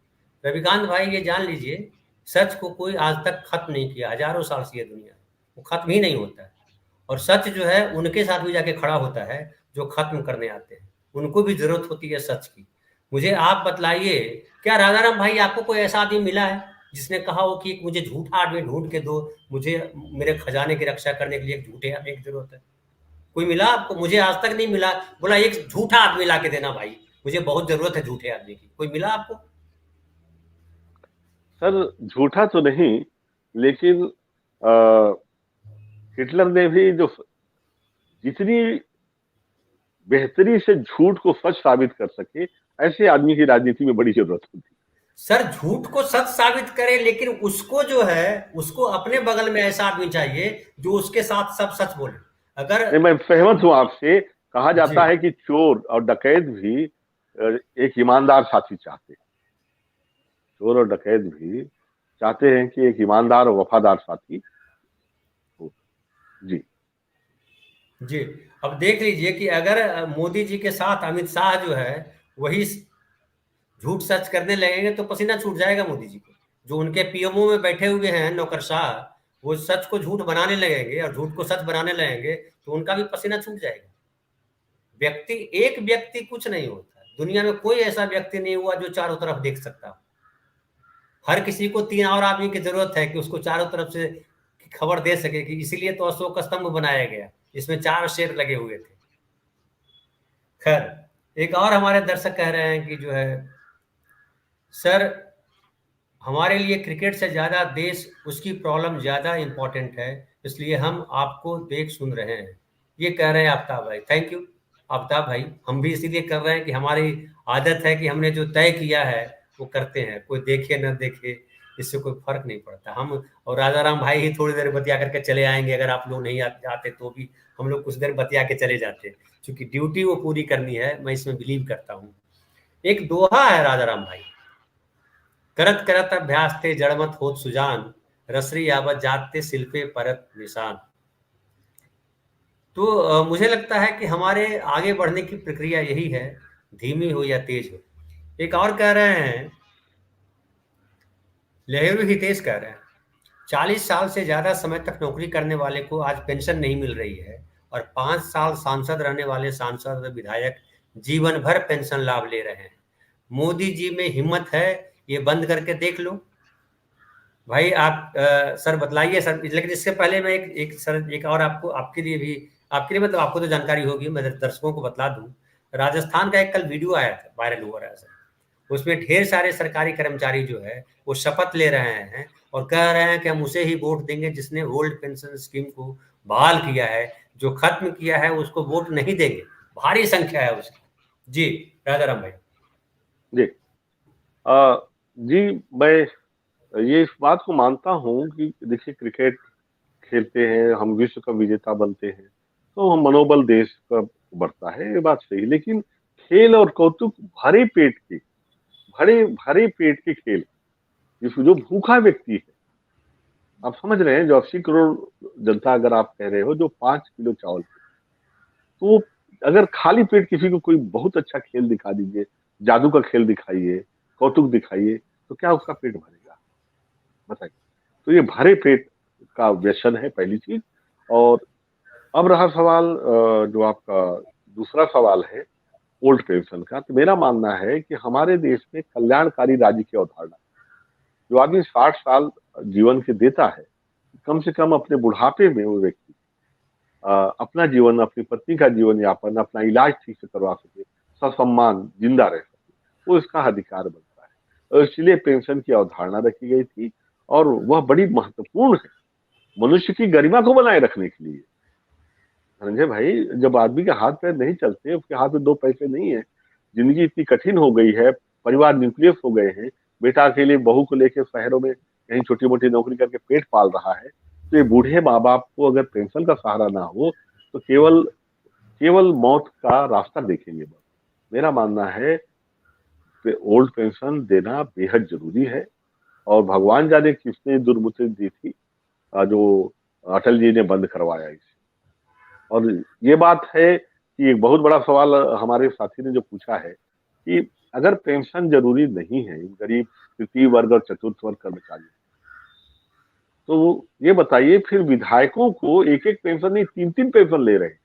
रविकांत भाई ये जान लीजिए, सच को कोई आज तक खत्म नहीं किया। हजारों साल से ये दुनिया है, वो खत्म ही नहीं होता है। और सच जो है उनके साथ भी जाके खड़ा होता है जो खत्म करने आते हैं। उनको भी जरूरत होती है सच की। मुझे आप बतलाइए, क्या राजाराम भाई आपको कोई ऐसा आदमी मिला है जिसने कहा हो कि मुझे झूठा आदमी ढूंढ के दो, मुझे मेरे खजाने की रक्षा करने के लिए एक झूठे आदमी की जरूरत है? कोई मिला आपको? मुझे आज तक नहीं मिला। बोला एक झूठा आदमी ला के देना भाई, मुझे बहुत जरूरत है झूठे आदमी की। कोई मिला आपको?
सर झूठा तो नहीं, लेकिन हिटलर ने भी जो जितनी बेहतरी से झूठ को सच साबित कर सके, ऐसे आदमी की राजनीति में बड़ी जरूरत होती है।
सर झूठ को सच साबित करे, लेकिन उसको जो है उसको अपने बगल में ऐसा आदमी चाहिए जो उसके साथ सब सच बोले। अगर
नहीं, मैं सहमत हूं आपसे। कहा
जी
जाता है कि चोर और डकैत भी एक ईमानदार साथी चाहते हैं। चोर और डकैत भी चाहते हैं कि एक ईमानदार और वफादार साथी हो। जी
जी। अब देख लीजिए कि अगर मोदी जी के साथ अमित शाह जो है वही झूठ सच करने लगेंगे तो पसीना छूट जाएगा मोदी जी को। जो उनके पीएमओ में बैठे हुए हैं नौकरशाह, वो सच को झूठ बनाने लगेंगे और झूठ को सच बनाने लगेंगे तो उनका भी पसीना छूट जाएगा। व्यक्ति, एक व्यक्ति कुछ नहीं होता। दुनिया में कोई ऐसा व्यक्ति नहीं हुआ जो चारों तरफ देख सकता हो। हर किसी को 3 और आदमी की जरूरत है कि उसको चारों तरफ से खबर दे सके। कि इसीलिए तो अशोक स्तंभ बनाया गया, इसमें 4 शेर लगे हुए थे। खैर, एक और हमारे दर्शक कह रहे हैं कि जो है सर हमारे लिए क्रिकेट से ज़्यादा देश, उसकी प्रॉब्लम ज़्यादा इम्पोर्टेंट है, इसलिए हम आपको देख सुन रहे हैं। ये कह रहे हैं आफ्ताब भाई। थैंक यू आफ्ताब भाई। हम भी इसीलिए कर रहे हैं कि हमारी आदत है कि हमने जो तय किया है वो करते हैं। कोई देखे न देखे इससे कोई फर्क नहीं पड़ता। हम और राजाराम भाई ही थोड़ी देर बतिया करके चले आएंगे। अगर आप लोग नहीं आते तो भी हम लोग कुछ देर बतिया के चले जाते, क्योंकि ड्यूटी वो पूरी करनी है। मैं इसमें बिलीव करता हूँ। एक दोहा है राजाराम भाई, करत करत अभ्यास थे जड़मत होत सुजान, रसरी आवत जाते शिल्पे परत निशान। तो मुझे लगता है कि हमारे आगे बढ़ने की प्रक्रिया यही है, धीमी हो या तेज हो। एक और कह रहे हैं, लहेरू हितेश कह रहे हैं, 40 साल से ज्यादा समय तक नौकरी करने वाले को आज पेंशन नहीं मिल रही है और 5 साल सांसद रहने वाले सांसद और विधायक जीवन भर पेंशन लाभ ले रहे हैं। मोदी जी में हिम्मत है ये बंद करके देख लो भाई। आप सर बतलाइए सर, लेकिन इससे पहले मैं एक सर एक और आपको आपके लिए भी, आपके लिए मतलब आपको तो जानकारी होगी, मैं दर्शकों को बतला दूं। राजस्थान का एक कल वीडियो आया था, वायरल हुआ रहा है सर। उसमें ढेर सारे सरकारी कर्मचारी जो है वो शपथ ले रहे हैं और कह रहे हैं कि हम उसे ही वोट देंगे जिसने ओल्ड पेंशन स्कीम को बहाल किया है, जो खत्म किया है उसको वोट नहीं देंगे। भारी संख्या है उसकी। जी राजा राम भाई।
जी आ, जी मैं ये इस बात को मानता हूँ कि देखिए, क्रिकेट खेलते हैं हम, विश्व का विजेता बनते हैं तो हम, मनोबल देश का बढ़ता है, ये बात सही है। लेकिन खेल और कौतुक भरे पेट के, भरे भरे पेट के खेल, जो भूखा व्यक्ति है, आप समझ रहे हैं, जो 80 करोड़ जनता, अगर आप कह रहे हो जो 5 किलो चावल, तो अगर खाली पेट किसी को कोई बहुत अच्छा खेल दिखा दीजिए, जादू का खेल दिखाइए, कौतुक दिखाइए, तो क्या उसका पेट भरेगा, बताइए। तो ये भरे पेट का व्यसन है, पहली चीज। और अब रहा सवाल, जो आपका दूसरा सवाल है ओल्ड पेंशन का, तो मेरा मानना है कि हमारे देश में कल्याणकारी राज्य की अवधारणा, जो आदमी 60 साल जीवन के देता है, कम से कम अपने बुढ़ापे में वो व्यक्ति अपना जीवन, अपनी पत्नी का जीवन यापन, अपना इलाज ठीक से करवा सके, ससम्मान जिंदा रह सके, वो इसका अधिकार बनता है। और इसलिए पेंशन की अवधारणा रखी गई थी, और वह बड़ी महत्वपूर्ण है मनुष्य की गरिमा को बनाए रखने के लिए। समझे भाई, जब आदमी के हाथ पैर नहीं चलते, उसके हाथ में 2 पैसे नहीं है, जिंदगी इतनी कठिन हो गई है, परिवार न्यूक्लियस हो गए हैं, बेटा के लिए बहू को लेकर शहरों में कहीं छोटी मोटी नौकरी करके पेट पाल रहा है, तो ये बूढ़े माँ बाप को अगर पेंशन का सहारा ना हो तो केवल केवल मौत का रास्ता देखेंगे बस। मेरा मानना है कि ओल्ड पेंशन देना बेहद जरूरी है, और भगवान जाने किसने दुर्बुद्धि दी थी, जो अटल जी ने बंद करवाया इसे। और ये बात है कि एक बहुत बड़ा सवाल हमारे साथी ने जो पूछा है कि अगर पेंशन जरूरी नहीं है गरीब तृतीय वर्ग और चतुर्थ वर्ग कर्मचारी, तो ये बताइए फिर विधायकों को एक एक पेंशन नहीं, 3 3 पेंशन ले रहे हैं।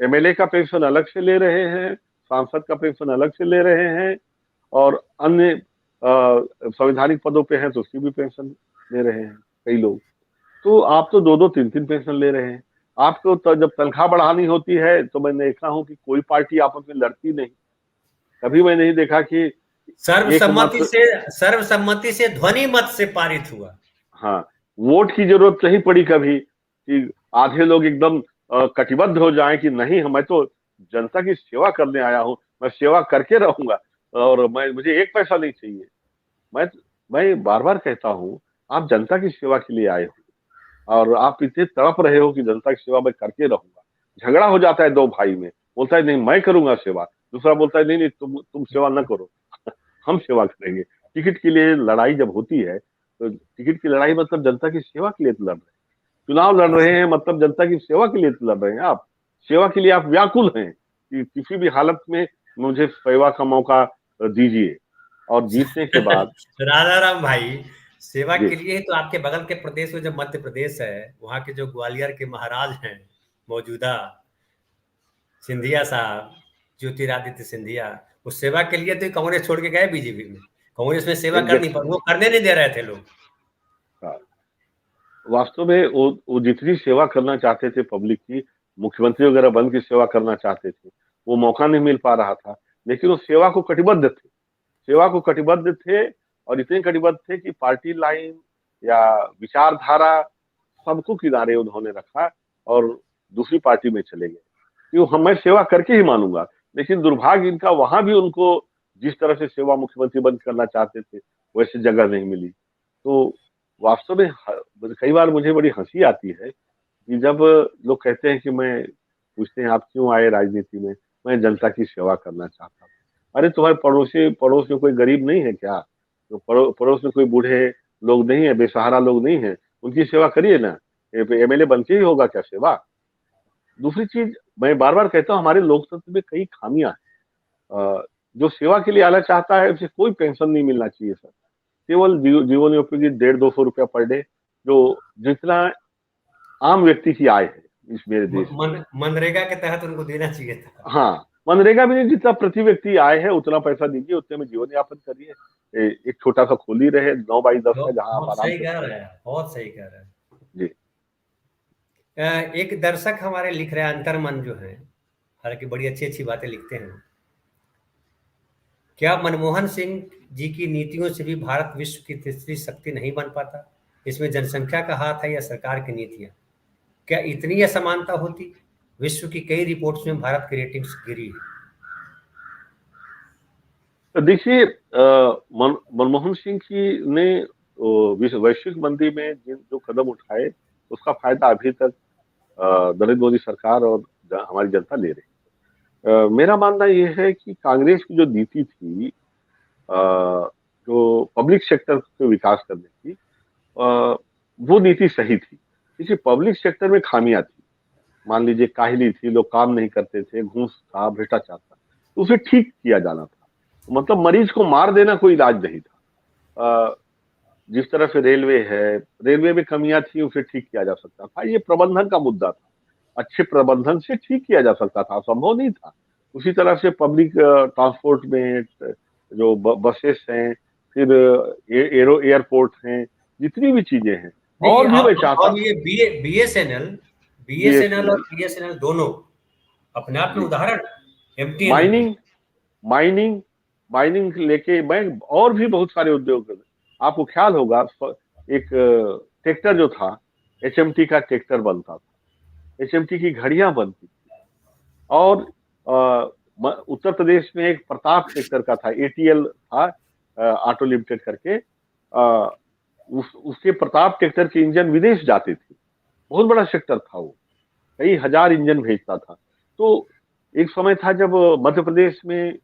एमएलए का पेंशन अलग से ले रहे हैं, सांसद का पेंशन अलग से ले रहे हैं, और अन्य संवैधानिक पदों पे हैं तो उसकी भी पेंशन ले रहे हैं कई लोग। तो आप तो 2 2 3 3 पेंशन ले रहे हैं। आपको तो जब तनख्वाह बढ़ानी होती है तो मैं देखा हूं कि कोई पार्टी आपस में लड़ती नहीं, कभी मैं नहीं देखा कि एक मत,
सर्वसम्मति से ध्वनि मत से पारित हुआ।
हाँ, वोट की जरूरत नहीं पड़ी कभी कि आधे लोग एकदम कटिबद्ध हो जाएं कि नहीं, मैं तो जनता की सेवा करने आया हूं, मैं सेवा करके रहूंगा, और मुझे 1 पैसा नहीं चाहिए। मैं मैं बार बार कहता हूं, आप जनता की सेवा के लिए आए हो और आप इतने तड़प रहे हो कि जनता की सेवा मैं करके रहूंगा। झगड़ा हो जाता है 2 भाई में, बोलता है नहीं मैं करूंगा सेवा, दूसरा बोलता है नहीं नहीं तुम सेवा न करो हम सेवा करेंगे। टिकट के लिए लड़ाई जब होती है तो टिकट की लड़ाई मतलब जनता की सेवा के लिए तो लड़ रहे हैं, चुनाव लड़ रहे हैं मतलब जनता की सेवा के लिए तो लड़ रहे हैं। आप सेवा के लिए आप व्याकुल हैं कि किसी भी हालत में मुझे सेवा का मौका दीजिए, और जीतने के बाद।
राजा राम भाई, सेवा
जी
के लिए ही तो आपके बगल के प्रदेश में, जो मध्य प्रदेश है, वहाँ के जो ग्वालियर के महाराज हैं मौजूदा, सिंधिया साहब, ज्योतिरादित्य सिंधिया, उस सेवा के लिए तो कांग्रेस छोड़ के गए बीजेपी में। कांग्रेस में सेवा करनी
एग्जैक्टली,
पर वो करने नहीं दे रहे थे लोग।
वास्तव में वो जितनी सेवा करना चाहते थे पब्लिक की, मुख्यमंत्री वगैरह बन की सेवा करना चाहते थे, वो मौका नहीं मिल पा रहा था। लेकिन वो सेवा को कटिबद्ध थे, सेवा को कटिबद्ध थे, और इतने कटिबद्ध थे कि पार्टी लाइन या विचारधारा सबको किनारे उन्होंने रखा और दूसरी पार्टी में चले गए कि हम, मैं सेवा करके ही मानूंगा। लेकिन दुर्भाग्य इनका, वहां भी उनको जिस तरह से सेवा मुख्यमंत्री बंद करना चाहते थे वैसे जगह नहीं मिली। तो वास्तव में कई बार मुझे बड़ी हंसी आती है कि जब लोग कहते हैं कि मैं, पूछते हैं आप क्यों आए राजनीति में, मैं जनता की सेवा करना चाहता हूँ। अरे तुम्हारे पड़ोस में कोई गरीब नहीं है क्या? तो पड़ोस में कोई बूढ़े लोग नहीं है, बेसहारा लोग नहीं है, उनकी सेवा करिए ना। एमएलए बन के ही होगा क्या सेवा? दूसरी चीज, मैं बार बार कहता हूँ, हमारे लोकतंत्र में कई खामियां हैं। जो सेवा के लिए आना चाहता है उसे कोई पेंशन नहीं मिलना चाहिए सर, केवल जीवन उपयोगी 150-200 रुपया पर डे, जो जितना आम व्यक्ति की आय है इस मेरे देश में।
मनरेगा के तहत उनको देना चाहिए था।
हाँ, मनरेगा में नहीं, जितना प्रति व्यक्ति आय है उतना पैसा दीजिए, उतने में जीवन यापन करिए। एक छोटा सा खोली रहे 9x10 का, जहां आप
बहुत
आराम
सही
से
कह
रह।
रहे हैं, बहुत सही कह रहे हैं।
जी।
एक दर्शक हमारे लिख रहे हैं, अंतर्मन जो है, हालांकि बड़ी अच्छी अच्छी बातें लिखते हैं। क्या मनमोहन सिंह जी की नीतियों से भी भारत विश्व की तीसरी शक्ति नहीं बन पाता? इसमें जनसंख्या का हाथ है या सरकार की नीतियां? क्या इतनी असमानता होती? विश्व की कई रिपोर्ट्स में भारत की रेटिंग्स गिरी है।
तो देखिए, मनमोहन सिंह की ने वैश्विक मंदी में जिन जो कदम उठाए, उसका फायदा अभी तक नरेंद्र मोदी सरकार और हमारी जनता ले रही है। मेरा मानना यह है कि कांग्रेस की जो नीति थी, जो पब्लिक सेक्टर के विकास करने की, वो नीति सही थी। देखिए, पब्लिक सेक्टर में खामियां थी। मान लीजिए काहिली थी, लोग काम नहीं करते थे, घूस था, भ्रष्टाचार था, तो उसे ठीक किया जाना था। मतलब मरीज को मार देना कोई इलाज नहीं था। जिस तरह से रेलवे है, रेलवे में कमियां थी, उसे ठीक किया जा सकता था। ये प्रबंधन का मुद्दा था, अच्छे प्रबंधन से ठीक किया जा सकता था, संभव नहीं था। उसी तरह से पब्लिक ट्रांसपोर्ट में जो बसेस हैं, फिर एयरपोर्ट हैं, जितनी भी चीजें हैं,
नहीं,
और भी मैं चाहता।
और ये बीएसएनएल बीएसएनएल और
बीएसएनएल,
बीएसएनएल दोनों अपने आप में
जी,
उदाहरण, एमटीएनएल।
माइनिंग माइनिंग माइनिंग लेके मैं, और भी बहुत सारे उद्योग हैं। आपको ख्याल होगा, एक ट्रैक्टर जो था, एचएमटी का ट्रैक्टर बनता था, एचएमटी की घड़ियां बनती थी। और उत्तर प्रदेश में एक प्रताप ट्रैक्टर का था, एटीएल था, ऑटो लिमिटेड करके। उसके प्रताप ट्रैक्टर के इंजन विदेश जाते थे। बहुत बड़ा सेक्टर था वो, कई हजार इंजन भेजता था। तो एक समय था जब मध्य प्रदेश में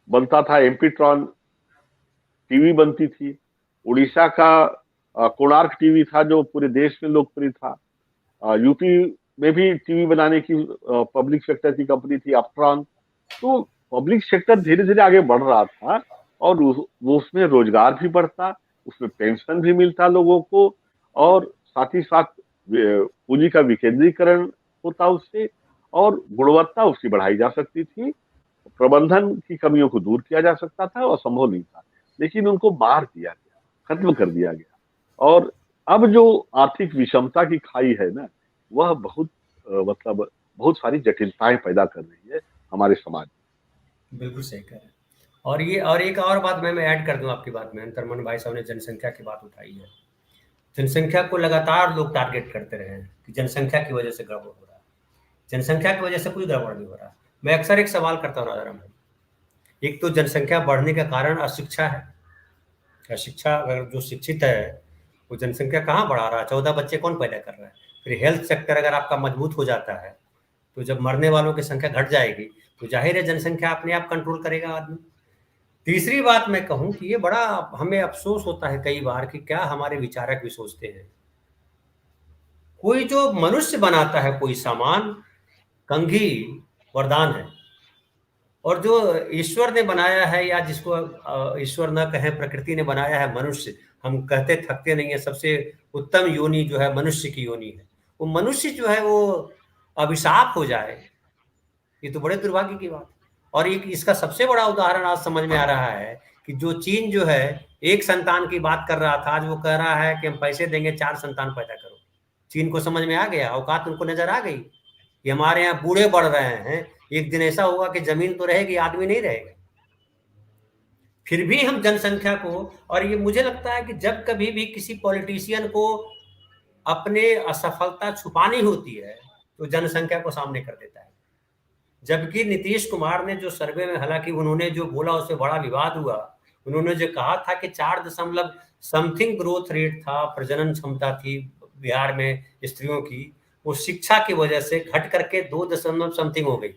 बनता था एमपीट्रॉन, टीवी बनती थी। उड़ीसा का कोणार्क टीवी था, जो पूरे देश में लोकप्रिय था। यूपी में भी टीवी बनाने की पब्लिक सेक्टर की कंपनी थी, अपट्रॉन। तो पब्लिक सेक्टर धीरे धीरे आगे बढ़ रहा था, और वो उसमें रोजगार भी बढ़ता, उसमें पेंशन भी मिलता लोगों को, और साथ ही साथ पूंजी का विकेंद्रीकरण होता उससे, और गुणवत्ता उसकी बढ़ाई जा सकती थी। प्रबंधन की कमियों को दूर किया जा सकता था, और संभव नहीं था। लेकिन उनको मार दिया गया, खत्म कर दिया गया। और अब जो आर्थिक विषमता की खाई है ना, वह बहुत मतलब बहुत सारी जटिलताएं पैदा कर रही है हमारे समाज में।
बिल्कुल सही कह रहे हैं। और ये, और एक और बात मैं ऐड कर दूं आपकी बात में, अंतर्मन भाई साहब ने जनसंख्या की बात उठाई है। जनसंख्या को लगातार लोग टारगेट करते रहे हैं कि जनसंख्या की वजह से गड़बड़ हो रहा है। जनसंख्या की वजह से कोई गड़बड़ नहीं हो रहा। मैं अक्सर एक सवाल करता हूँ राजाराम भाई, एक तो जनसंख्या बढ़ने का कारण अशिक्षा है। अशिक्षा, अगर जो शिक्षित है वो जनसंख्या कहाँ बढ़ा रहा है? 14 बच्चे कौन पैदा कर रहा है? फिर हेल्थ सेक्टर अगर आपका मजबूत हो जाता है, तो जब मरने वालों की संख्या घट जाएगी, तो जाहिर है जनसंख्या अपने आप कंट्रोल करेगा आदमी। तीसरी बात मैं कहूं कि ये बड़ा हमें अफसोस होता है कई बार कि क्या हमारे विचारक भी सोचते हैं, कोई जो मनुष्य बनाता है कोई सामान, कंघी वरदान है, और जो ईश्वर ने बनाया है, या जिसको ईश्वर न कहें, प्रकृति ने बनाया है मनुष्य, हम कहते थकते नहीं है, सबसे उत्तम योनि जो है मनुष्य की योनि है, वो मनुष्य जो है वो अभिशाप हो जाए, ये तो बड़े दुर्भाग्य की बात है। और एक इसका सबसे बड़ा उदाहरण आज समझ में आ रहा है कि जो चीन जो है एक संतान की बात कर रहा था, आज वो कह रहा है कि हम पैसे देंगे 4 संतान पैदा करो। चीन को समझ में आ गया, औकात उनको नजर आ गई कि हमारे यहाँ बूढ़े बढ़ रहे हैं, एक दिन ऐसा होगा कि जमीन तो रहेगी, आदमी नहीं रहेगा। फिर भी हम जनसंख्या को, और ये मुझे लगता है कि जब कभी भी किसी पॉलिटिशियन को अपने असफलता छुपानी होती है, तो जनसंख्या को सामने कर देता है। जबकि नीतीश कुमार ने जो सर्वे में, हालांकि उन्होंने जो बोला उससे बड़ा विवाद हुआ, उन्होंने जो कहा था कि 4 दशमलव समथिंग ग्रोथ रेट था, प्रजनन क्षमता थी बिहार में स्त्रियों की, वो शिक्षा की वजह से घट करके 2 दशमलव समथिंग हो गई।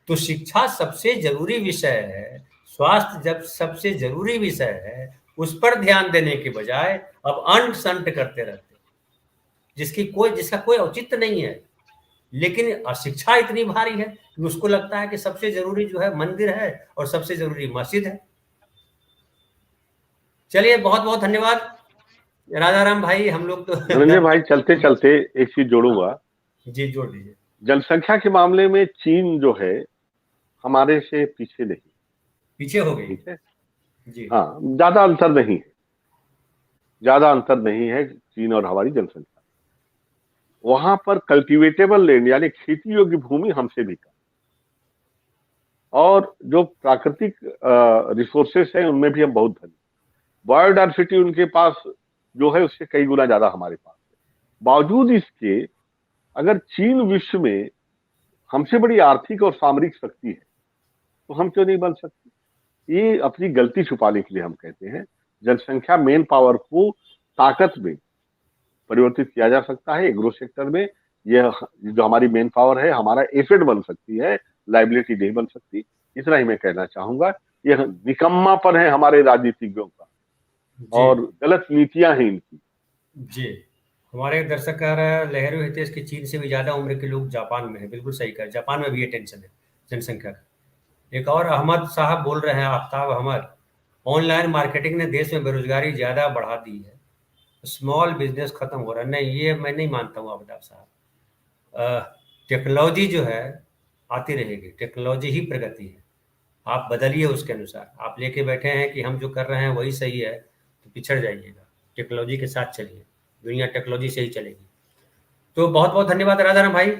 तो शिक्षा सबसे जरूरी विषय है, स्वास्थ्य जब सबसे जरूरी विषय है, उस पर ध्यान देने के बजाय अब अंट संट करते रहते, जिसका कोई औचित्य नहीं है। लेकिन अशिक्षा इतनी भारी है कि उसको लगता है कि सबसे जरूरी जो है मंदिर है और सबसे जरूरी मस्जिद है। चलिए, बहुत बहुत धन्यवाद राजाराम भाई, हम लोग तो
धनंजय भाई, चलते चलते एक चीज जोड़ूंगा।
जी, जोड़ दीजिए।
जनसंख्या के मामले में चीन जो है हमारे से पीछे नहीं,
पीछे हो गई।
ठीक है।
जी।
हाँ, ज्यादा अंतर नहीं है, ज्यादा अंतर नहीं है चीन और हमारी जनसंख्या। वहां पर कल्टीवेटेबल लैंड यानी खेती योग्य भूमि हमसे भी कम, और जो प्राकृतिक रिसोर्सेस है उनमें भी हम बहुत धनी। बायोडाइवर्सिटी उनके पास जो है उससे कई गुना ज्यादा हमारे पास है। बावजूद इसके अगर चीन विश्व में हमसे बड़ी आर्थिक और सामरिक शक्ति है तो हम क्यों नहीं बन सकते? ये अपनी गलती छुपाने के लिए हम कहते हैं जनसंख्या मेन पावर को ताकत में परिवर्तित किया जा सकता है। एग्रो सेक्टर में यह जो हमारी मेन पावर है हमारा एसेट बन सकती है, लाइबिलिटी नहीं बन सकती। इतना ही मैं कहना चाहूंगा। यह निकम्मापन है हमारे राजनीतिज्ञों का
जी।
और गलत नीतियां हैं इनकी।
जी। हमारे दर्शक कह रहे हैं लहरू हितेश की चीन से भी ज्यादा उम्र के लोग जापान में है। बिल्कुल सही कहा, जापान में भी ये टेंशन है जनसंख्या का। एक और अहमद साहब बोल रहे हैं, आफ्ताब अहमद, ऑनलाइन मार्केटिंग ने देश में बेरोजगारी ज्यादा बढ़ा दी है, स्मॉल बिजनेस खत्म हो रहा है। नहीं, ये मैं नहीं मानता हूँ आफ्ताब साहब। टेक्नोलॉजी जो है आती रहेगी, टेक्नोलॉजी ही प्रगति है। आप बदलिए उसके अनुसार। आप लेके बैठे हैं कि हम जो कर रहे हैं वही सही है, तो पिछड़ जाइएगा। टेक्नोलॉजी के साथ चलिए, दुनिया टेक्नोलॉजी से ही चलेगी। तो बहुत बहुत धन्यवाद राधाराम भाई,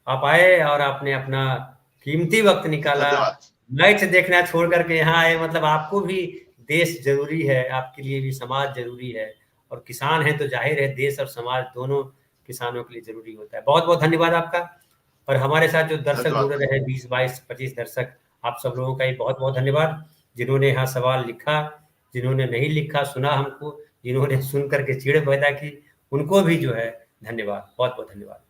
आप आए और आपने अपना कीमती वक्त निकाला,
धन्यवाद।
मैच देखना छोड़ करके यहाँ आए। मतलब आपको भी देश जरूरी है, आपके लिए भी समाज जरूरी है, और किसान है तो जाहिर है देश और समाज दोनों किसानों के लिए जरूरी होता है। बहुत बहुत धन्यवाद आपका। और हमारे साथ जो दर्शक
धन्यवाद।
जुड़े रहे 20, 22, 25 दर्शक, आप सब लोगों का ही बहुत बहुत धन्यवाद। जिन्होंने यहाँ सवाल लिखा, जिन्होंने नहीं लिखा, सुना हमको, जिन्होंने सुन करके चिड़ पैदा की, उनको भी जो है धन्यवाद, बहुत बहुत धन्यवाद।